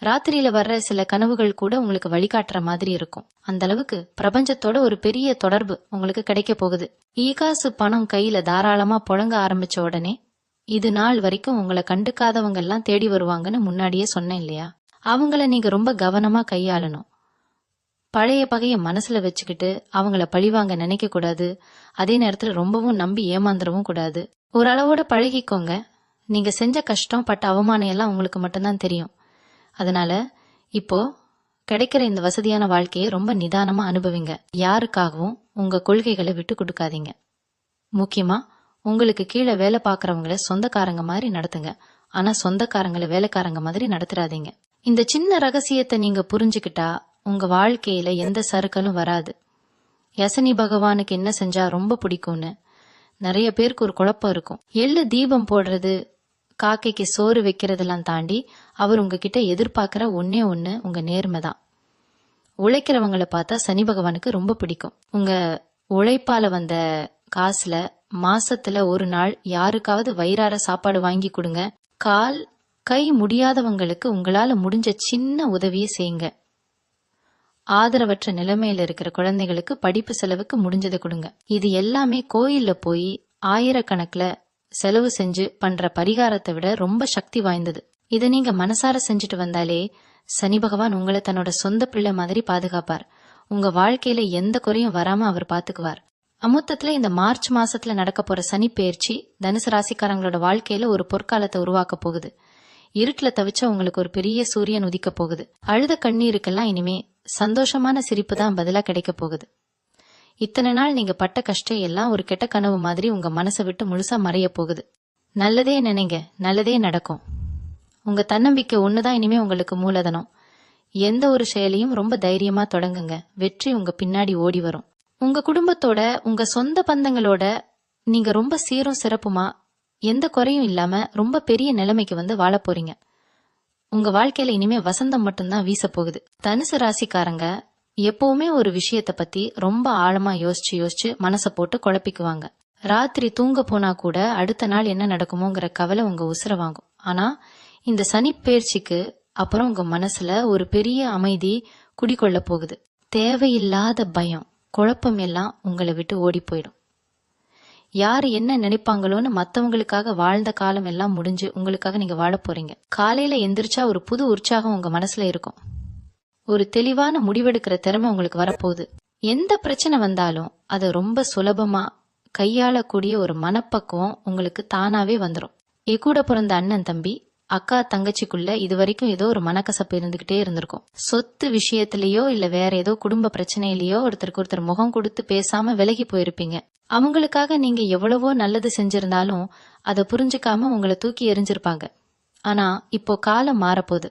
Speaker 1: ராத்திரியில வர்ற சில கனவுகள் கூட உங்களுக்கு வழிகாட்டுற மாதிரி இருக்கும். அந்த அளவுக்கு பிரபஞ்சத்தோட ஒரு பெரிய தொடர்பு உங்களுக்கு கிடைக்க போகுது. ஈகாசு பணம் கையில தாராளமா புழங்க ஆரம்பிச்ச உடனே இது நாள் வரைக்கும் உங்களை கண்டுக்காதவங்க எல்லாம் தேடி வருவாங்கன்னு முன்னாடியே சொன்னேன் இல்லையா? அவங்கள நீங்க ரொம்ப கவனமா கையாளணும். பழைய பகைய மனசுல வச்சுக்கிட்டு அவங்கள பழிவாங்க நினைக்க கூடாது. அதே நேரத்துல ரொம்பவும் நம்பி ஏமாந்துடவும் கூடாது. ஒரு அளவோட பழகிக்கோங்க. நீங்க செஞ்ச கஷ்டம் பட்ட அவமானம் எல்லாம் உங்களுக்கு மட்டும்தான் தெரியும். அதனால இப்போ கிடைக்கிற இந்த வசதியான வாழ்க்கையை ரொம்ப நிதானமா அனுபவிங்க. யாருக்காகவும் உங்க கொள்கைகளை விட்டு கொடுக்காதீங்க. முக்கியமா உங்களுக்கு கீழே வேலை பார்க்கறவங்கள சொந்தக்காரங்க மாதிரி நடத்துங்க. ஆனா சொந்தக்காரங்களை வேலைக்காரங்க மாதிரி நடத்துறாதீங்க. இந்த சின்ன ரகசியத்தை நீங்க புரிஞ்சுக்கிட்டா உங்க வாழ்க்கையில எந்த சறுக்கலும் வராது. யசனி பகவானுக்கு என்ன செஞ்சா ரொம்ப பிடிக்கும்னு நிறைய பேருக்கு ஒரு குழப்பம் இருக்கும். எள்ளு தீபம் போடுறது, காக்கைக்கு சோறு வைக்கிறதெல்லாம் தாண்டி அவர் உங்ககிட்ட எதிர்பார்க்கிற ஒன்னே ஒண்ணு உங்க நேர்மை தான். உழைக்கிறவங்களை பார்த்தா சனி பகவானுக்கு ரொம்ப பிடிக்கும். உங்க உழைப்பால வந்த காசுல மாசத்துல ஒரு நாள் யாருக்காவது வயிறார சாப்பாடு வாங்கி கொடுங்க. கால் கை முடியாதவங்களுக்கு உங்களால முடிஞ்ச சின்ன உதவியை செய்யுங்க. ஆதரவற்ற நிலைமையில இருக்கிற குழந்தைகளுக்கு படிப்பு செலவுக்கு முடிஞ்சதை கொடுங்க. இது எல்லாமே கோயில்ல போய் ஆயிரக்கணக்குல செலவு செஞ்சு பண்ற பரிகாரத்தை விட ரொம்ப சக்தி வாய்ந்தது. இதை நீங்க மனசார செஞ்சுட்டு வந்தாலே சனி பகவான் உங்களை தன்னோட சொந்த பிள்ளை மாதிரி பாதுகாப்பார். உங்க வாழ்க்கையில எந்த குறையும் வராம அவர் பாத்துக்குவார். அமுத்தத்துல இந்த மார்ச் மாசத்துல நடக்க போற சனி பெயர்ச்சி தனுசு ராசிக்காரங்களோட வாழ்க்கையில ஒரு பொற்காலத்தை உருவாக்க போகுது. இருட்டுல தவிச்ச உங்களுக்கு ஒரு பெரிய சூரியன் உதிக்க போகுது. அழுத கண்ணீருக்கெல்லாம் இனிமே சந்தோஷமான சிரிப்பு தான் பதிலா கிடைக்க போகுது. இத்தனை நாள் நீங்க பட்ட கஷ்டம் எல்லாம் ஒரு கெட்ட கனவு மாதிரி உங்க மனசை விட்டு முழுசா மறைய போகுது. நல்லதே நினைங்க, நல்லதே நடக்கும். உங்க தன்னம்பிக்கை ஒண்ணுதான் இனிமே உங்களுக்கு மூலதனம். எந்த ஒரு செயலையும் ரொம்ப தைரியமா தொடங்குங்க. வெற்றி உங்க பின்னாடி ஓடி வரும். உங்க குடும்பத்தோட, உங்க சொந்த பந்தங்களோட நீங்க ரொம்ப சீரும் சிறப்புமா எந்த குறையும் இல்லாம ரொம்ப பெரிய நிலைமைக்கு வந்து வாழ போறீங்க. உங்க வாழ்க்கையில இனிமே வசந்தம் மட்டும்தான் வீச போகுது. தனுசு ராசிக்காரங்க எப்பவுமே ஒரு விஷயத்த பத்தி ரொம்ப ஆழமா யோசிச்சு யோசிச்சு மனசை போட்டு குழப்பிக்குவாங்க. ராத்திரி தூங்க போனா கூட அடுத்த நாள் என்ன நடக்குமோங்கிற கவலை உங்க உசுர வாங்கும். ஆனா இந்த சனி பெயர்ச்சிக்கு அப்புறம் உங்க மனசுல ஒரு பெரிய அமைதி குடிக்கொள்ள போகுது. தேவையில்லாத பயம், குழப்பம் எல்லாம் உங்களை விட்டு ஓடி போயிடும். யாரு என்ன நினைப்பாங்களோன்னு மத்தவங்களுக்காக வாழ்ந்த காலம் எல்லாம் முடிஞ்சு உங்களுக்காக நீங்க வாழ போறீங்க. காலையில எந்திரிச்சா ஒரு புது உற்சாகம் உங்க மனசுல இருக்கும். ஒரு தெளிவான முடிவெடுக்கிற திறமை உங்களுக்கு வரப்போகுது. எந்த பிரச்சனை வந்தாலும் அதை ரொம்ப சுலபமா கையாளக்கூடிய ஒரு மனப்பக்குவம் உங்களுக்கு தானாவே வந்துடும். கூட பிறந்த அண்ணன் தம்பி அக்கா தங்கச்சிக்குள்ள இது வரைக்கும் ஏதோ ஒரு மனக்கசப்பு இருந்துகிட்டே இருந்திருக்கும். சொத்து விஷயத்திலயோ இல்ல வேற ஏதோ குடும்ப பிரச்சனையிலயோ ஒருத்தருக்கு ஒருத்தர் முகம் கொடுத்து பேசாம விலகி போயிருப்பீங்க. அவங்களுக்காக நீங்க எவ்வளவோ நல்லது செஞ்சிருந்தாலும் அதை புரிஞ்சுக்காம உங்களை தூக்கி எறிஞ்சிருப்பாங்க. ஆனா இப்போ காலம் மாறப்போகுது.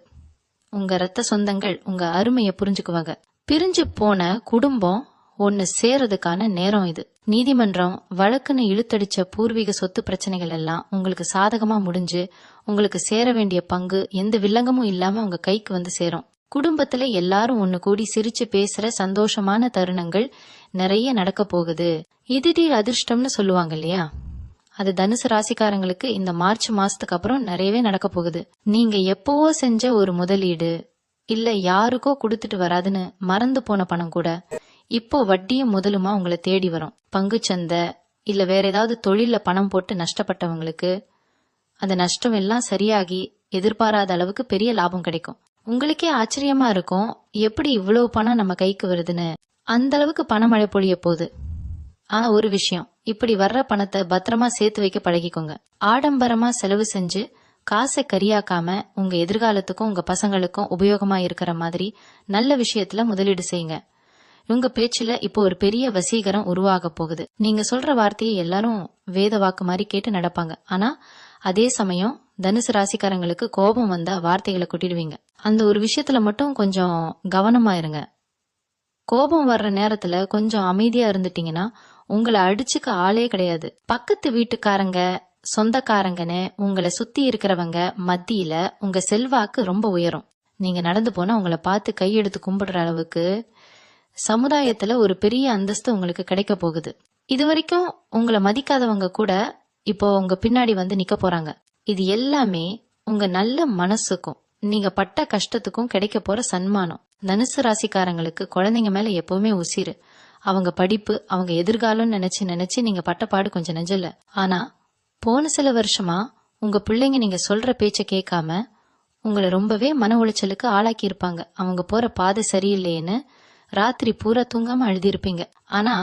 Speaker 1: உங்க ரத்த சொந்தங்கள் உங்க அருமையை புரிஞ்சுக்குவாங்க. பிரிஞ்சு போன குடும்பம் ஒன்னு சேரதுக்கான நேரம் இது. நீதிமன்றம் வழக்குன்னு இழுத்தடிச்ச பூர்வீக சொத்து பிரச்சனைகள் எல்லாம் உங்களுக்கு சாதகமா முடிஞ்சு உங்களுக்கு சேர வேண்டிய பங்கு எந்த வில்லங்கமும் இல்லாம உங்க கைக்கு வந்து சேரும். குடும்பத்துல எல்லாரும் ஒன்னு கூடி சிரிச்சு பேசுற சந்தோஷமான தருணங்கள் நிறைய நடக்க போகுது. திடீர் அதிர்ஷ்டம்னு சொல்லுவாங்க இல்லையா, அது தனுசு ராசிக்காரங்களுக்கு இந்த மார்ச் மாசத்துக்கு அப்புறம் நிறையவே நடக்க போகுது. நீங்க எப்பவோ செஞ்ச ஒரு முதலீடு இல்ல யாருக்கோ கொடுத்துட்டு வராதுன்னு மறந்து போன பணம் கூட இப்போ வட்டியும் முதலுமா உங்களை தேடி வரும். பங்குச்சந்தை இல்ல வேற ஏதாவது தொழில பணம் போட்டு நஷ்டப்பட்டவங்களுக்கு அந்த நஷ்டம் எல்லாம் சரியாகி எதிர்பாராத அளவுக்கு பெரிய லாபம் கிடைக்கும். உங்களுக்கே ஆச்சரியமா இருக்கும், எப்படி இவ்வளவு பணம் நம்ம கைக்கு வருதுன்னு. அந்த அளவுக்கு பணமழை பொழிய போகுது. ஆனா ஒரு விஷயம், இப்படி வர்ற பணத்தை பத்திரமா சேர்த்து வைக்க பழகிக்கோங்க. ஆடம்பரமா செலவு செஞ்சு காசை கரியாக்காம உங்க எதிர்காலத்துக்கும் உங்க பசங்களுக்கும் உபயோகமா இருக்கிற மாதிரி நல்ல விஷயத்துல முதலீடு செய்யுங்க. உங்க பேச்சுல இப்போ ஒரு பெரிய வசீகரம் உருவாக போகுது. நீங்க சொல்ற வார்த்தையை எல்லாரும் வேத வாக்கு மாதிரி கேட்டு நடப்பாங்க. ஆனா அதே சமயம் தனுசு ராசிக்காரங்களுக்கு கோபம் வந்தா வார்த்தைகளை கொட்டிடுவீங்க. அந்த ஒரு விஷயத்துல மட்டும் கொஞ்சம் கவனமா இருங்க. கோபம் வர்ற நேரத்துல கொஞ்சம் அமைதியா இருந்துட்டீங்கன்னா உங்களை அடிச்சுக்க ஆளே கிடையாது. பக்கத்து வீட்டுக்காரங்க, சொந்தக்காரங்கன்னு உங்களை சுத்தி இருக்கிறவங்க மத்தியில உங்க செல்வாக்கு ரொம்ப உயரும். நீங்க நடந்து போனா உங்களை பார்த்து கையெடுத்து கும்பிடுற அளவுக்கு சமுதாயத்துல ஒரு பெரிய அந்தஸ்து உங்களுக்கு கிடைக்க போகுது. இது வரைக்கும் உங்களை மதிக்காதவங்க கூட இப்போ உங்க பின்னாடி வந்து நிக்க போறாங்க. இது எல்லாமே உங்க நல்ல மனசுக்கும் நீங்க பட்ட கஷ்டத்துக்கும் கிடைக்க போற சன்மானம். தனுசு ராசிக்காரங்களுக்கு குழந்தைங்க மேல எப்பவுமே உசிறு. அவங்க படிப்பு, அவங்க எதிர்காலம் நினைச்சு நினைச்சு நீங்க பட்ட பாடு கொஞ்சம் நெஞ்சல. ஆனா போன சில வருஷமா உங்க பிள்ளைங்க நீங்க சொல்ற பேச்ச கேட்காம உங்களை ரொம்பவே மன உளைச்சலுக்கு ஆளாக்கி இருப்பாங்க. அவங்க போற பாதை சரியில்லைன்னு ராத்திரி பூரா தூங்காம அழுதிருப்பீங்க. ஆனா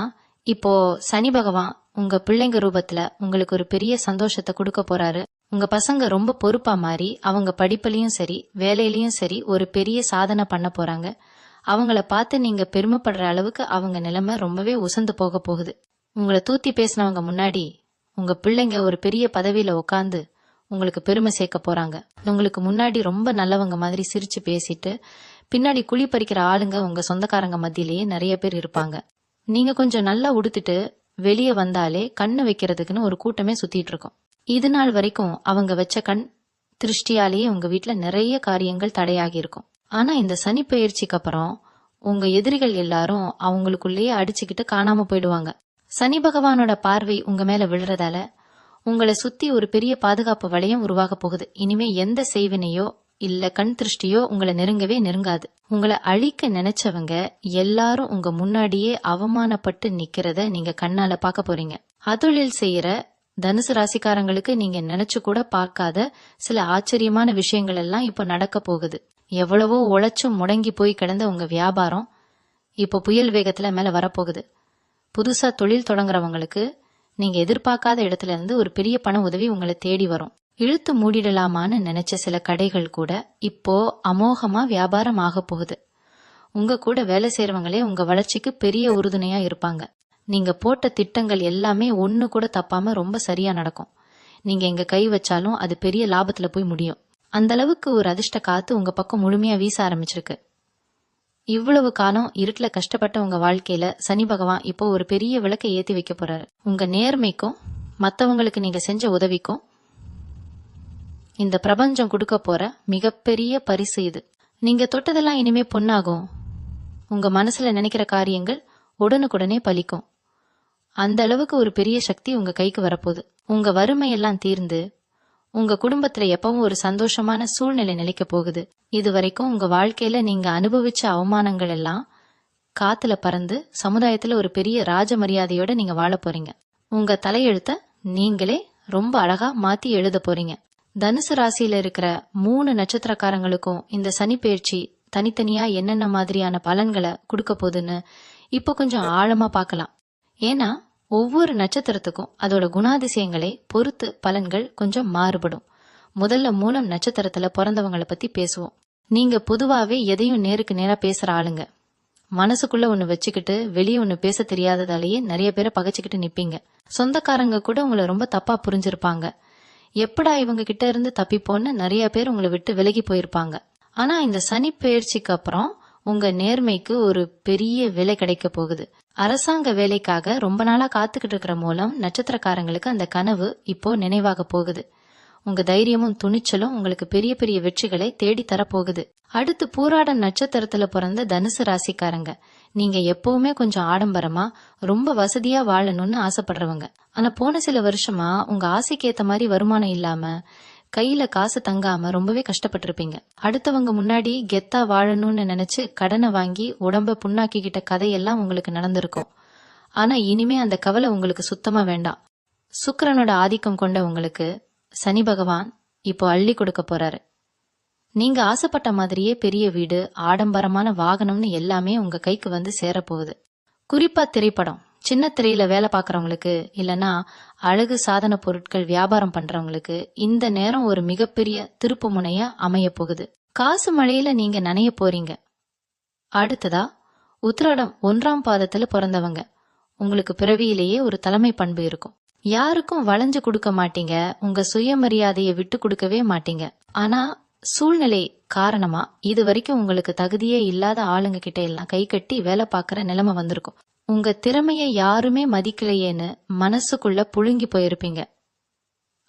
Speaker 1: இப்போ சனி பகவான் உங்க பிள்ளைங்க ரூபத்துல உங்களுக்கு ஒரு பெரிய சந்தோஷத்தை கொடுக்க போறாரு. உங்க பசங்க ரொம்ப பொறுப்பா மாறி அவங்க படிப்புலயும் சரி வேலையிலயும் சரி ஒரு பெரிய சாதனை பண்ண போறாங்க. அவங்கள பார்த்து நீங்க பெருமைப்படுற அளவுக்கு அவங்க நிலைமை ரொம்பவே உசந்து போக போகுது. உங்களை தூத்தி பேசினவங்க முன்னாடி உங்க பிள்ளைங்க ஒரு பெரிய பதவியில உட்காந்து உங்களுக்கு பெருமை சேர்க்க போறாங்க. உங்களுக்கு முன்னாடி ரொம்ப நல்லவங்க மாதிரி சிரிச்சு பேசிட்டு பின்னாடி குழி பறிக்கிற ஆளுங்க உங்க சொந்தக்காரங்க மத்தியிலேயே நிறைய பேர் இருப்பாங்க. நீங்க கொஞ்சம் நல்லா உடுத்துட்டு வெளியே வந்தாலே கண்ணு வைக்கிறதுக்குன்னு ஒரு கூட்டமே சுத்திட்டு இருக்கும். இது நாள் வரைக்கும் அவங்க வச்ச கண் திருஷ்டியாலேயே உங்க வீட்டுல நிறைய காரியங்கள் தடையாகி இருக்கும். ஆனா இந்த சனி பெயர்ச்சிக்கு அப்புறம் உங்க எதிரிகள் எல்லாரும் அவங்களுக்குள்ளேயே அடிச்சுக்கிட்டு காணாம போயிடுவாங்க. சனி பகவானோட பார்வை உங்க மேல விழுறதால உங்களை சுத்தி ஒரு பெரிய பாதுகாப்பு வளையம் உருவாக போகுது. இனிமே எந்த செய்வினையோ இல்ல கண் திருஷ்டியோ உங்களை நெருங்கவே நெருங்காது. உங்களை அழிக்க நினைச்சவங்க எல்லாரும் உங்க முன்னாடியே அவமானப்பட்டு நிக்கிறத நீங்க கண்ணால பார்க்க போறீங்க. அதொழில் செய்யற தனுசு ராசிக்காரங்களுக்கு நீங்க நினைச்சு கூட பார்க்காத சில ஆச்சரியமான விஷயங்கள் எல்லாம் இப்ப நடக்க போகுது. எவ்வளவோ உழைச்சும் முடங்கி போய் கிடந்த உங்க வியாபாரம் இப்போ புயல் வேகத்துல மேல வரப்போகுது. புதுசா தொழில் தொடங்குறவங்களுக்கு நீங்க எதிர்பார்க்காத இடத்துல இருந்து ஒரு பெரிய பண உதவி உங்களை தேடி வரும். இழுத்து மூடிடலாமான்னு நினைச்ச சில கடைகள் கூட இப்போ அமோகமா வியாபாரம் ஆக போகுது. உங்க கூட வேலை செய்யறவங்களே உங்க வளர்ச்சிக்கு பெரிய உறுதுணையா இருப்பாங்க. நீங்க போட்ட திட்டங்கள் எல்லாமே ஒண்ணு கூட தப்பாம ரொம்ப சரியா நடக்கும். நீங்க எங்க கை வச்சாலும் அது பெரிய லாபத்துல போய் முடியும். அந்த அளவுக்கு ஒரு அதிர்ஷ்ட காத்து உங்க பக்கம் முழுமையா வீச ஆரம்பிச்சிருக்கு. இவ்வளவு காலம் இருட்டுல கஷ்டப்பட்ட உங்க வாழ்க்கையில சனி பகவான் இப்போ ஒரு பெரிய விளக்கை ஏத்தி வைக்க போறாரு. உங்க நேர்மைக்கும் மத்தவங்களுக்கு நீங்க செஞ்ச உதவிக்கும் இந்த பிரபஞ்சம் கொடுக்க போற மிகப்பெரிய பரிசு இது. நீங்க தொட்டதெல்லாம் இனிமே பொன்னாகும். உங்க மனசுல நினைக்கிற காரியங்கள் உடனுக்குடனே பலிக்கும். அந்த அளவுக்கு ஒரு பெரிய சக்தி உங்க கைக்கு வரப்போகுது. உங்க வறுமையெல்லாம் தீர்ந்து உங்க குடும்பத்துல எப்பவும் ஒரு சந்தோஷமான சூழ்நிலை நிலைக்க போகுது. இது வரைக்கும் உங்க வாழ்க்கையில நீங்க அனுபவிச்ச அவமானங்கள் எல்லாம் காத்துல பறந்து சமுதாயத்துல ஒரு பெரிய ராஜ மரியாதையோட நீங்க வாழ போறீங்க. உங்க தலையெழுத்த நீங்களே ரொம்ப அழகா மாத்தி எழுத போறீங்க. தனுசு ராசியில இருக்கிற 3 நட்சத்திரக்காரங்களுக்கும் இந்த சனி பெயர்ச்சி தனித்தனியா என்னென்ன மாதிரியான பலன்களை கொடுக்க போகுதுன்னு இப்போ கொஞ்சம் ஆழமா பார்க்கலாம். ஏன்னா ஒவ்வொரு நட்சத்திரத்துக்கும் அதோட குணாதிசயங்களை பொறுத்து பலன்கள் கொஞ்சம் மாறுபடும். முதல்ல மூலம் நட்சத்திரத்துல பிறந்தவங்களை பத்தி பேசுவோம். நீங்க பொதுவாவே எதையும் நேருக்கு நேரா பேசுற ஆளுங்க. மனசுக்குள்ள ஒண்ணு வச்சுக்கிட்டு வெளியே ஒண்ணு பேச தெரியாததாலேயே நிறைய பேரை பகைச்சுக்கிட்டு நிப்பீங்க. சொந்தக்காரங்க கூட உங்களை ரொம்ப தப்பா புரிஞ்சிருப்பாங்க. எப்படா இவங்க கிட்ட இருந்து தப்பிப்போன்னு நிறைய பேர் உங்களை விட்டு விலகி போயிருப்பாங்க. ஆனா இந்த சனி பெயர்ச்சிக்கு அப்புறம் உங்க நேர்மைக்கு ஒரு பெரிய விலை கிடைக்க போகுது. அரசாங்க வேலைக்காக ரொம்ப நாளா காத்துக்கிட்டு இருக்கிற மூலம் நட்சத்திரக்காரங்களுக்கு அந்த கனவு இப்போ நினைவாக போகுது. உங்க தைரியமும் துணிச்சலும் உங்களுக்கு பெரிய பெரிய வெற்றிகளை தேடி தரப்போகுது. அடுத்து பூராட நட்சத்திரத்துல பிறந்த தனுசு ராசிக்காரங்க, நீங்க எப்பவுமே கொஞ்சம் ஆடம்பரமா ரொம்ப வசதியா வாழணும்னு ஆசைப்படுறவங்க. ஆனா போன சில வருஷமா உங்க ஆசைக்கு ஏத்த மாதிரி வருமானம் இல்லாம கையில காசு தங்காம ரொம்பவே கஷ்டப்பட்டிருப்பீங்க. அடுத்தவங்க முன்னாடி கெத்தா வாழணும்னு நினைச்சு கடனை வாங்கி உடம்ப புண்ணாக்கிக்கிட்ட கதையெல்லாம் உங்களுக்கு நடந்திருக்கும். ஆனா இனிமே அந்த கவலை உங்களுக்கு சுத்தமா வேண்டாம். சுக்கிரனோட ஆதிக்கம் கொண்ட உங்களுக்கு சனி பகவான் இப்போ அள்ளி கொடுக்க போறாரு. நீங்க ஆசைப்பட்ட மாதிரியே பெரிய வீடு, ஆடம்பரமான வாகனம்னு எல்லாமே உங்க கைக்கு வந்து சேரப்போகுது. குறிப்பா திரைப்படம், சின்ன திரையில வேலை பாக்குறவங்களுக்கு இல்லனா அழகு சாதன பொருட்கள் வியாபாரம் பண்றவங்களுக்கு இந்த நேரம் ஒரு மிகப்பெரிய திருப்பு முனையா அமைய போகுது. காசு மழையில நீங்க நனைய போறீங்க. அடுத்ததா உத்திராடம் 1ஆம் பாதத்துல பிறந்தவங்க, உங்களுக்கு பிறவியிலேயே ஒரு தலைமை பண்பு இருக்கும். யாருக்கும் வளைஞ்சு கொடுக்க மாட்டீங்க. உங்க சுயமரியாதையை விட்டு கொடுக்கவே மாட்டீங்க. ஆனா சூழ்நிலை காரணமா இது வரைக்கும் உங்களுக்கு தகுதியே இல்லாத ஆளுங்க கிட்ட எல்லாம் கை கட்டி வேலை பாக்குற நிலைமை வந்திருக்கும். உங்க திறமைய யாருமே மதிக்கலையேன்னு மனசுக்குள்ள புழுங்கி போயிருப்பீங்க.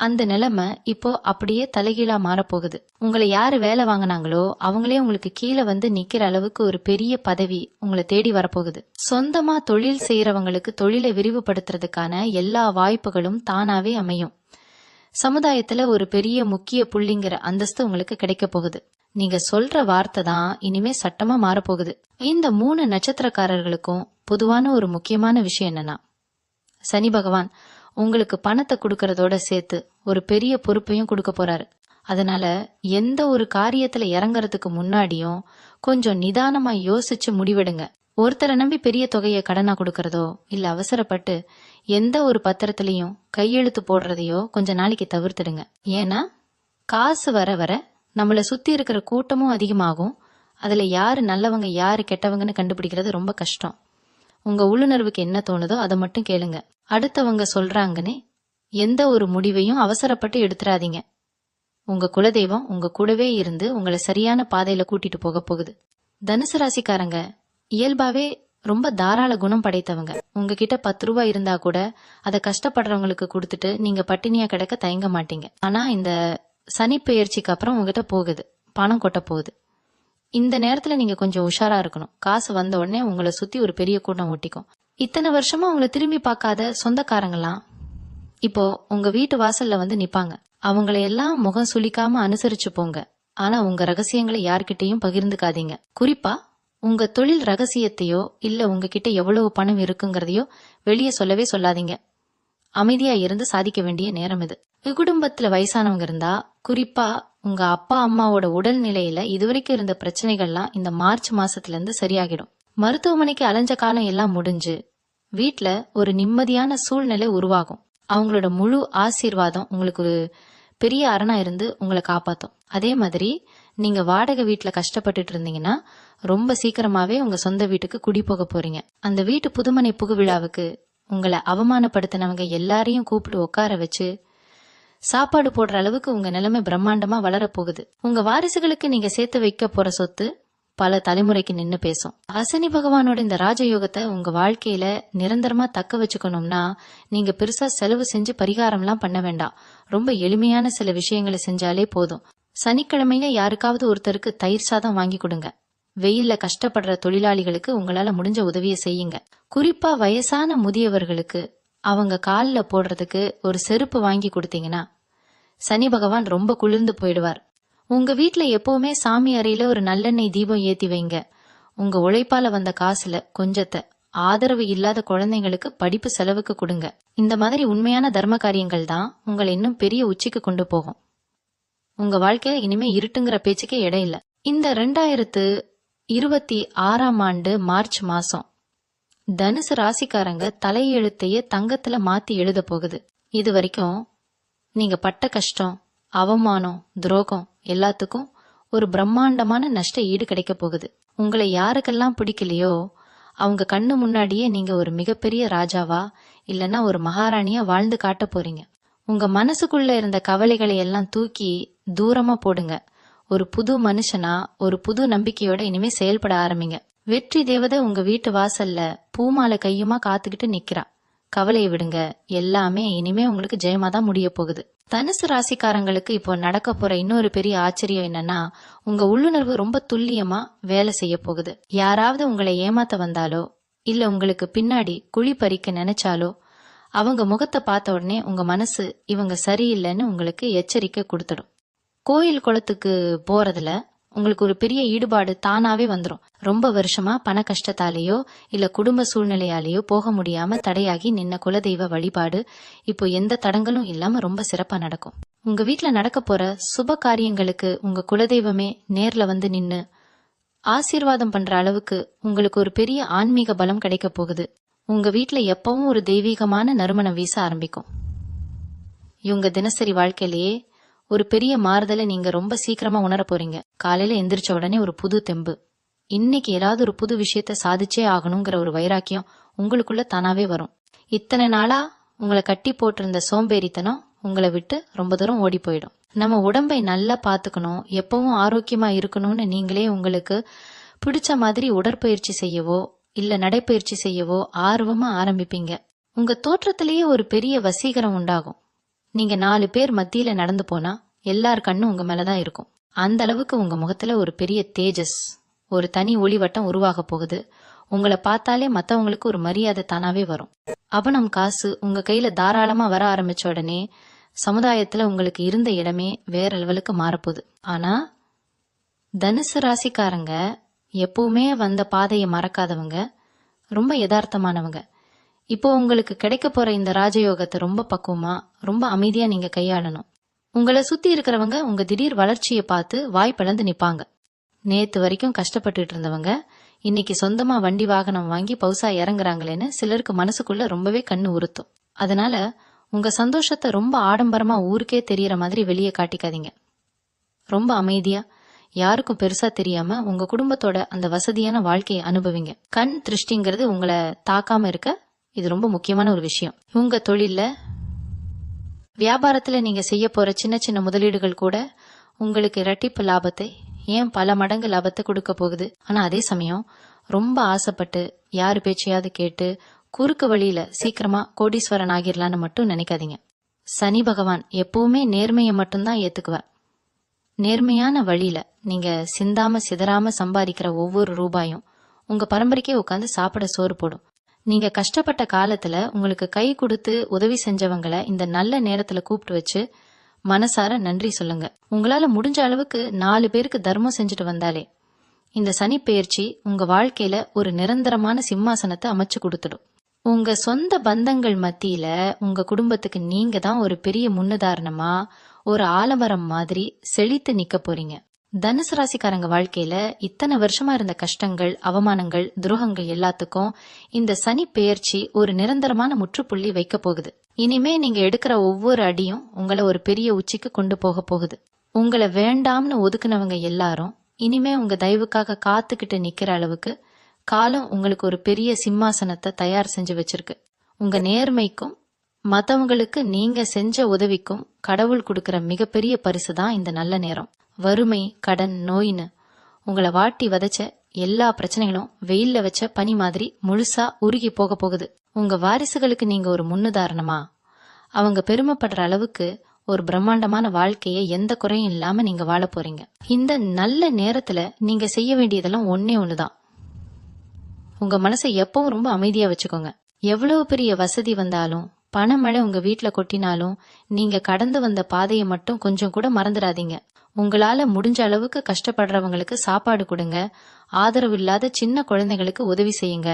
Speaker 1: அந்த நிலைமை இப்போ அப்படியே தலைகீழா மாறப்போகுது. உங்களை யாரு வேலை வாங்கினாங்களோ அவங்களே உங்களுக்கு கீழே வந்து நிக்கிற அளவுக்கு ஒரு பெரிய பதவி உங்களை தேடி வரப்போகுது. சொந்தமா தொழில் செய்யறவங்களுக்கு தொழிலை விரிவுபடுத்துறதுக்கான எல்லா வாய்ப்புகளும் தானாவே அமையும். சமுதாயத்துல ஒரு பெரிய முக்கிய புள்ளிங்கிற அந்தஸ்து உங்களுக்கு கிடைக்க போகுது. நீங்க சொல்ற வார்த்தை தான் இனிமே சட்டமா மாறப்போகுது. இந்த 3 நட்சத்திரக்காரர்களுக்கும் பொதுவான ஒரு முக்கியமான விஷயம் என்னன்னா, சனி பகவான் உங்களுக்கு பணத்தை கொடுக்கறதோட சேர்த்து ஒரு பெரிய பொறுப்பையும் கொடுக்க போறாரு. அதனால எந்த ஒரு காரியத்துல இறங்கறதுக்கு முன்னாடியும் கொஞ்சம் நிதானமா யோசிச்சு முடிவெடுங்க. ஒருத்தரை நம்பி பெரிய தொகையை கடனா கொடுக்கறதோ இல்ல அவசரப்பட்டு எந்த ஒரு பத்திரத்திலையும் கையெழுத்து போடுறதையோ கொஞ்ச நாளைக்கு தவிர்த்துடுங்க. ஏன்னா காசு வர வர நம்மள சுத்தி இருக்கிற கூட்டமும் அதிகமாகும். அதுல யாரு நல்லவங்க யாரு கெட்டவங்கன்னு கண்டுபிடிக்கிறது ரொம்ப கஷ்டம். உங்க உள்ளுணர்வுக்கு என்ன தோணுதோ அதை மட்டும் கேளுங்க. அடுத்தவங்க சொல்றாங்கன்னு எந்த ஒரு முடிவையும் அவசரப்பட்டு எடுத்துறாதீங்க. உங்க குலதெய்வம் உங்க கூடவே இருந்து உங்களை சரியான பாதையில கூட்டிட்டு போக போகுது. தனுசு ராசிக்காரங்க இயல்பாவே ரொம்ப தாராள குணம் படைத்தவங்க. உங்ககிட்ட 10 ரூபாய் இருந்தா கூட அதை கஷ்டப்படுறவங்களுக்கு கொடுத்துட்டு நீங்க பட்டினியா கிடக்க தயங்க மாட்டீங்க. ஆனா இந்த சனி பெயர்ச்சிக்கு அப்புறம் உங்ககிட்ட போகுது, பணம் கொட்ட போகுது. இந்த நேரத்துல நீங்க கொஞ்சம் உஷாரா இருக்கணும். காசு வந்த உடனே உங்களை சுத்தி ஒரு பெரிய கூட்டம் ஒட்டிக்கும். இத்தனை வருஷமா உங்களை திரும்பி பார்க்காத சொந்தக்காரங்களாம் இப்போ உங்க வீட்டு வாசல்ல வந்து நிப்பாங்க. அவங்களை எல்லாம் முகம் சுளிக்காம அனுசரிச்சு போங்க. ஆனா உங்க ரகசியங்களை யார்கிட்டயும் பகிர்ந்துக்காதீங்க. குறிப்பா உங்க தொழில் ரகசியத்தையோ இல்ல உங்ககிட்ட எவ்வளவு பணம் இருக்குங்கிறதையோ வெளியே சொல்லவே சொல்லாதீங்க. அமைதியா இருந்து சாதிக்க வேண்டிய நேரம் இது. குடும்பத்துல வயசானவங்க இருந்தா, குறிப்பா உங்க அப்பா அம்மாவோட உடல்நிலையில இதுவரைக்கும் இருந்த பிரச்சனைகள்லாம் இந்த மார்ச் மாசத்துல இருந்து சரியாகிடும். மருத்துவமனைக்கு அலைஞ்ச காலம் எல்லாம் முடிஞ்சு வீட்ல ஒரு நிம்மதியான சூழ்நிலை உருவாகும். அவங்களோட முழு ஆசீர்வாதம் உங்களுக்கு ஒரு பெரிய அரணா இருந்து உங்களை காப்பாத்தும். அதே மாதிரி நீங்க வாடகை வீட்டுல கஷ்டப்பட்டுட்டு இருந்தீங்கன்னா ரொம்ப சீக்கிரமாவே உங்க சொந்த வீட்டுக்கு குடி போக போறீங்க. அந்த வீட்டு புதுமனை புகு விழாவுக்கு உங்களை அவமானப்படுத்தினவங்க எல்லாரையும் கூப்பிட்டு உட்கார வச்சு சாப்பாடு போடுற அளவுக்கு உங்க நிலைமை பிரம்மாண்டமா வளர போகுது. உங்க வாரிசுகளுக்கு நீங்க சேர்த்து வைக்க போற சொத்து பல தலைமுறைக்கு நின்னு பேசும். அசனி பகவானோட இந்த ராஜயோகத்தை உங்க வாழ்க்கையில நிரந்தரமா தக்க வச்சுக்கணும்னா நீங்க பெருசா செலவு செஞ்சு பரிகாரம்லாம் பண்ண வேண்டாம். ரொம்ப எளிமையான சில விஷயங்களை செஞ்சாலே போதும். சனிக்கிழமையில யாருக்காவது ஒருத்தருக்கு தயிர் சாதம் வாங்கி கொடுங்க. வெயில்ல கஷ்டப்படுற தொழிலாளிகளுக்கு உங்களால முடிஞ்ச உதவியை செய்யுங்க. குறிப்பா வயசான முதியவர்களுக்கு அவங்க காலில் போடுறதுக்கு ஒரு செருப்பு வாங்கி கொடுத்தீங்கன்னா சனி பகவான் ரொம்ப குளிர்ந்து போயிடுவார். உங்க வீட்ல எப்பவுமே சாமி அறையில ஒரு நல்லெண்ணெய் தீபம் ஏத்தி வைங்க. உங்க உழைப்பால வந்த காசுல கொஞ்சத்தை ஆதரவு இல்லாத குழந்தைங்களுக்கு படிப்பு செலவுக்கு கொடுங்க. இந்த மாதிரி உண்மையான தர்ம காரியங்கள் தான் உங்களை இன்னும் பெரிய உச்சிக்கு கொண்டு போகும். உங்க வாழ்க்கையில இனிமே இருட்டுங்கிற பேச்சுக்கே இடம் இல்ல. இந்த 2026 மார்ச் மாசம் தனுசு ராசிக்காரங்க தலையெழுத்தையே தங்கத்துல மாத்தி எழுத போகுது. இது வரைக்கும் நீங்க பட்ட கஷ்டம், அவமானம், துரோகம் எல்லாத்துக்கும் ஒரு பிரம்மாண்டமான நஷ்ட ஈடு கிடைக்க போகுது. உங்களை யாருக்கெல்லாம் பிடிக்கலையோ அவங்க கண்ணு முன்னாடியே நீங்க ஒரு மிகப்பெரிய ராஜாவா இல்லைன்னா ஒரு மகாராணியா வாழ்ந்து காட்ட போறீங்க. உங்க மனசுக்குள்ள இருந்த கவலைகளை எல்லாம் தூக்கி தூரமா போடுங்க. ஒரு புது மனுஷனா ஒரு புது நம்பிக்கையோட இனிமே செயல்பட ஆரம்பிங்க. வெற்றி தேவதை உங்க வீட்டு வாசல்ல பூமாலை கையுமா காத்துக்கிட்டு நிக்கிறா. கவலையை விடுங்க, எல்லாமே இனிமே உங்களுக்கு ஜெயமா தான் முடிய போகுது. தனுசு ராசிக்காரங்களுக்கு இப்போ நடக்க போற இன்னொரு பெரிய ஆச்சரியம் என்னன்னா, உங்க உள்ளுணர்வு ரொம்ப துல்லியமா வேலை செய்ய போகுது. யாராவது உங்களை ஏமாத்த வந்தாலோ இல்ல உங்களுக்கு பின்னாடி குழி பறிக்க நினைச்சாலோ அவங்க முகத்தை பார்த்த உடனே உங்க மனசு இவங்க சரியில்லைன்னு உங்களுக்கு எச்சரிக்கை கொடுத்துடும். கோயில் குளத்துக்கு போறதுல உங்களுக்கு ஒரு பெரிய ஈடுபாடு தானாவே வந்துடும். ரொம்ப வருஷமா பண கஷ்டத்தாலேயோ இல்ல குடும்ப சூழ்நிலையாலேயோ போக முடியாம தடையாகி நின்ன குலதெய்வ வழிபாடு இப்போ எந்த தடங்களும் இல்லாம ரொம்ப சிறப்பா நடக்கும். உங்க வீட்டுல நடக்க போற சுப காரியங்களுக்கு உங்க குலதெய்வமே நேர்ல வந்து நின்னு ஆசீர்வாதம் பண்ற அளவுக்கு உங்களுக்கு ஒரு பெரிய ஆன்மீக பலம் கிடைக்க போகுது. உங்க வீட்டுல எப்பவும் ஒரு தெய்வீகமான நறுமணம் வீச ஆரம்பிக்கும். இவங்க தினசரி வாழ்க்கையிலேயே ஒரு பெரிய மாறுதலை நீங்க ரொம்ப சீக்கிரமா உணர போறீங்க. காலையில எந்திரிச்ச உடனே ஒரு புது தெம்பு, இன்னைக்கு ஏதாவது ஒரு புது விஷயத்த சாதிச்சே ஆகணுங்கிற ஒரு வைராக்கியம் உங்களுக்குள்ள தானாவே வரும். இத்தனை நாளா உங்களை கட்டி போட்டிருந்த சோம்பேறித்தனம் உங்களை விட்டு ரொம்ப தூரம் ஓடி போயிடும். நம்ம உடம்பை நல்லா பாத்துக்கணும், எப்பவும் ஆரோக்கியமா இருக்கணும்னு நீங்களே உங்களுக்கு பிடிச்ச மாதிரி உடற்பயிற்சி செய்யவோ இல்ல நடைப்பயிற்சி செய்யவோ ஆர்வமா ஆரம்பிப்பீங்க. உங்க தோற்றத்திலேயே ஒரு பெரிய வசீகரம் உண்டாகும். நீங்க 4 பேர் மத்தியில நடந்து போனா எல்லார் கண்ணும் உங்க மேலதான் இருக்கும். அந்த அளவுக்கு உங்க முகத்துல ஒரு பெரிய தேஜஸ், ஒரு தனி ஒளிவட்டம் உருவாக போகுது. உங்களை பார்த்தாலே மத்தவங்களுக்கு ஒரு மரியாதை தானாவே வரும். அபணம் காசு உங்க கையில தாராளமா வர ஆரம்பிச்ச உடனே சமுதாயத்துல உங்களுக்கு இருந்த இடமே வேற லெவலுக்கு மாறப்போகுது. ஆனா தனுசு ராசிக்காரங்க எப்பவுமே வந்த பாதையை மறக்காதவங்க, ரொம்ப யதார்த்தமானவங்க. இப்போ உங்களுக்கு கிடைக்க போற இந்த ராஜயோகத்தை ரொம்ப பக்குவமா ரொம்ப அமைதியா நீங்க கையாளணும். உங்களை சுத்தி இருக்கிறவங்க உங்க திடீர் வளர்ச்சியை பார்த்து வாய் பிளந்து நிப்பாங்க. நேத்து வரைக்கும் கஷ்டப்பட்டுட்டு இருந்தவங்க இன்னைக்கு சொந்தமா வண்டி வாகனம் வாங்கி பவுசா இறங்குறாங்களேன்னு சிலருக்கு மனசுக்குள்ள ரொம்பவே கண்ணு உறுத்தும். அதனால உங்க சந்தோஷத்தை ரொம்ப ஆடம்பரமா ஊருக்கே தெரியற மாதிரி வெளியே காட்டிக்காதீங்க. ரொம்ப அமைதியா யாருக்கும் பெருசா தெரியாம உங்க குடும்பத்தோட அந்த வசதியான வாழ்க்கையை அனுபவிங்க. கண் திருஷ்டிங்கிறது உங்களை தாக்காம இருக்க இது ரொம்ப முக்கியமான ஒரு விஷயம். உங்க தொழில்ல வியாபாரத்துல நீங்க செய்ய போற சின்ன சின்ன முதலீடுகள் கூட உங்களுக்கு இரட்டிப்பு லாபத்தை, ஏன் பல மடங்கு லாபத்தை கொடுக்க போகுது. ஆனா அதே சமயம் ரொம்ப ஆசைப்பட்டு யாரு பேச்சையாவது கேட்டு குறுக்கு வழியில சீக்கிரமா கோடீஸ்வரன் ஆகிரலான்னு மட்டும் நினைக்காதீங்க. சனி பகவான் எப்பவுமே நேர்மையை மட்டும்தான் ஏத்துக்குவார். நேர்மையான வழியில நீங்க சிந்தாம சிதறாம சம்பாதிக்கிற ஒவ்வொரு ரூபாயும் உங்க பரம்பரைக்கே உட்காந்து சாப்பிட சோறு போடும். நீங்க கஷ்டப்பட்ட காலத்துல உங்களுக்கு கை கொடுத்து உதவி செஞ்சவங்களை இந்த நல்ல நேரத்துல கூப்பிட்டு வச்சு மனசார நன்றி சொல்லுங்க. உங்களால முடிஞ்ச அளவுக்கு 4 பேருக்கு தர்மம் செஞ்சுட்டு வந்தாலே இந்த சனி பெயர்ச்சி உங்க வாழ்க்கையில ஒரு நிரந்தரமான சிம்மாசனத்தை அமைச்சு கொடுத்துடும். உங்க சொந்த பந்தங்கள் மத்தியில உங்க குடும்பத்துக்கு நீங்க தான் ஒரு பெரிய முன்னுதாரணமா, ஒரு ஆலமரம் மாதிரி செழித்து நிக்க போறீங்க. தனுசு ராசிக்காரங்க வாழ்க்கையில இத்தனை வருஷமா இருந்த கஷ்டங்கள், அவமானங்கள், துரோகங்கள் எல்லாத்துக்கும் இந்த சனி பெயர்ச்சி ஒரு நிரந்தரமான முற்றுப்புள்ளி வைக்க போகுது. இனிமே நீங்க எடுக்கிற ஒவ்வொரு அடியும் உங்களை ஒரு பெரிய உச்சிக்கு கொண்டு போக போகுது. உங்களை வேண்டாம்னு ஒதுக்குனவங்க எல்லாரும் இனிமே உங்க தயவுக்காக காத்துக்கிட்டு நிக்கிற அளவுக்கு காலம் உங்களுக்கு ஒரு பெரிய சிம்மாசனத்தை தயார் செஞ்சு வச்சிருக்கு. உங்க நேர்மைக்கும் மத்தவங்களுக்கு நீங்க செஞ்ச உதவிக்கும் கடவுள் கொடுக்கிற மிகப்பெரிய பரிசு தான் இந்த நல்ல நேரம். வறுமை, கடன், நோயின்னு உங்களை வாட்டி வதைச்ச எல்லா பிரச்சனைகளும் வெயில்ல வச்ச பனி மாதிரி முழுசா உருகி போக போகுது. உங்க வாரிசுகளுக்கு நீங்க ஒரு முன்னுதாரணமா, அவங்க பெருமைப்படுற அளவுக்கு ஒரு பிரம்மாண்டமான வாழ்க்கையை எந்த குறையும் இல்லாம நீங்க வாழ போறீங்க. இந்த நல்ல நேரத்துல நீங்க செய்ய வேண்டியதெல்லாம் ஒன்னே ஒண்ணுதான். உங்க மனசை எப்பவும் ரொம்ப அமைதியா வச்சுக்கோங்க. எவ்வளவு பெரிய வசதி வந்தாலும், பணமழை உங்க வீட்டுல கொட்டினாலும் நீங்க கடந்து வந்த பாதையை மட்டும் கொஞ்சம் கூட மறந்துடாதீங்க. உங்களால முடிஞ்ச அளவுக்கு கஷ்டப்படுறவங்களுக்கு சாப்பாடு கொடுங்க. ஆதரவு இல்லாத சின்ன குழந்தைகளுக்கு உதவி செய்யுங்க.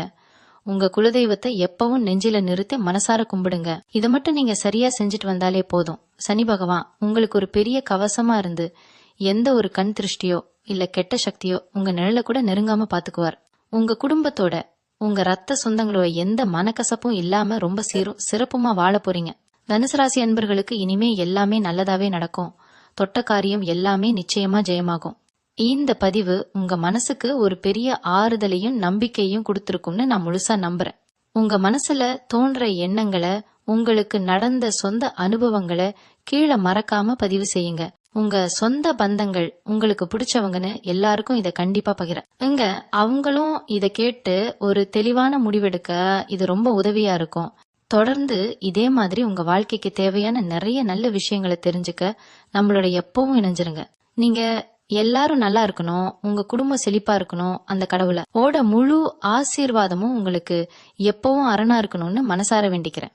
Speaker 1: உங்க குலதெய்வத்தை எப்பவும் நெஞ்சில நிறுத்தி மனசார கும்பிடுங்க. இதை மட்டும் நீங்க சரியா செஞ்சுட்டு வந்தாலே போதும். சனி பகவான் உங்களுக்கு ஒரு பெரிய கவசமா இருந்து எந்த ஒரு கண் திருஷ்டியோ இல்ல கெட்ட சக்தியோ உங்க நிழல கூட நெருங்காம பாத்துக்குவார். உங்க குடும்பத்தோட உங்க ரத்த சொந்தங்களோட எந்த மனக்கசப்பும் இல்லாம ரொம்ப சிறப்புமா வாழ போறீங்க. தனுசு ராசி அன்பர்களுக்கு இனிமே எல்லாமே நல்லதாவே நடக்கும். தொட்ட காரியம் எல்லாமே நிச்சயமா ஜெயமாகும். இந்த பதிவு உங்க மனசுக்கு ஒரு பெரிய ஆறுதலையும் நம்பிக்கையும் கொடுத்திருக்கும்னு நான் முழுசா நம்புறேன். உங்க மனசுல தோன்ற எண்ணங்களை, உங்களுக்கு நடந்த சொந்த அனுபவங்களை கீழே மறக்காம பதிவு செய்யுங்க. உங்க சொந்த பந்தங்கள், உங்களுக்கு பிடிச்சவங்கன்னு எல்லாருக்கும் இத கண்டிப்பா பகிருங்க. அவங்களும் இத கேட்டு ஒரு தெளிவான முடிவெடுக்க இது ரொம்ப உதவியா இருக்கும். தொடர்ந்து இதே மாதிரி உங்க வாழ்க்கைக்கு தேவையான நிறைய நல்ல விஷயங்களை தெரிஞ்சுக்க நம்மளோட எப்பவும் இணைஞ்சிருங்க. நீங்க எல்லாரும் நல்லா இருக்கணும், உங்க குடும்பம் செழிப்பா இருக்கணும், அந்த கடவுளை ஓட முழு ஆசீர்வாதமும் உங்களுக்கு எப்பவும் அரணா இருக்கணும்னு மனசார வேண்டிக்கிறேன்.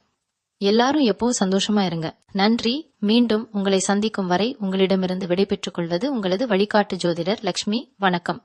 Speaker 1: எல்லாரும் எப்பவும் சந்தோஷமா இருங்க. நன்றி. மீண்டும் உங்களை சந்திக்கும் வரை உங்களிடமிருந்து விடைபெற்றுக் கொள்வது உங்களது வழிகாட்டு ஜோதிடர் லக்ஷ்மி. வணக்கம்.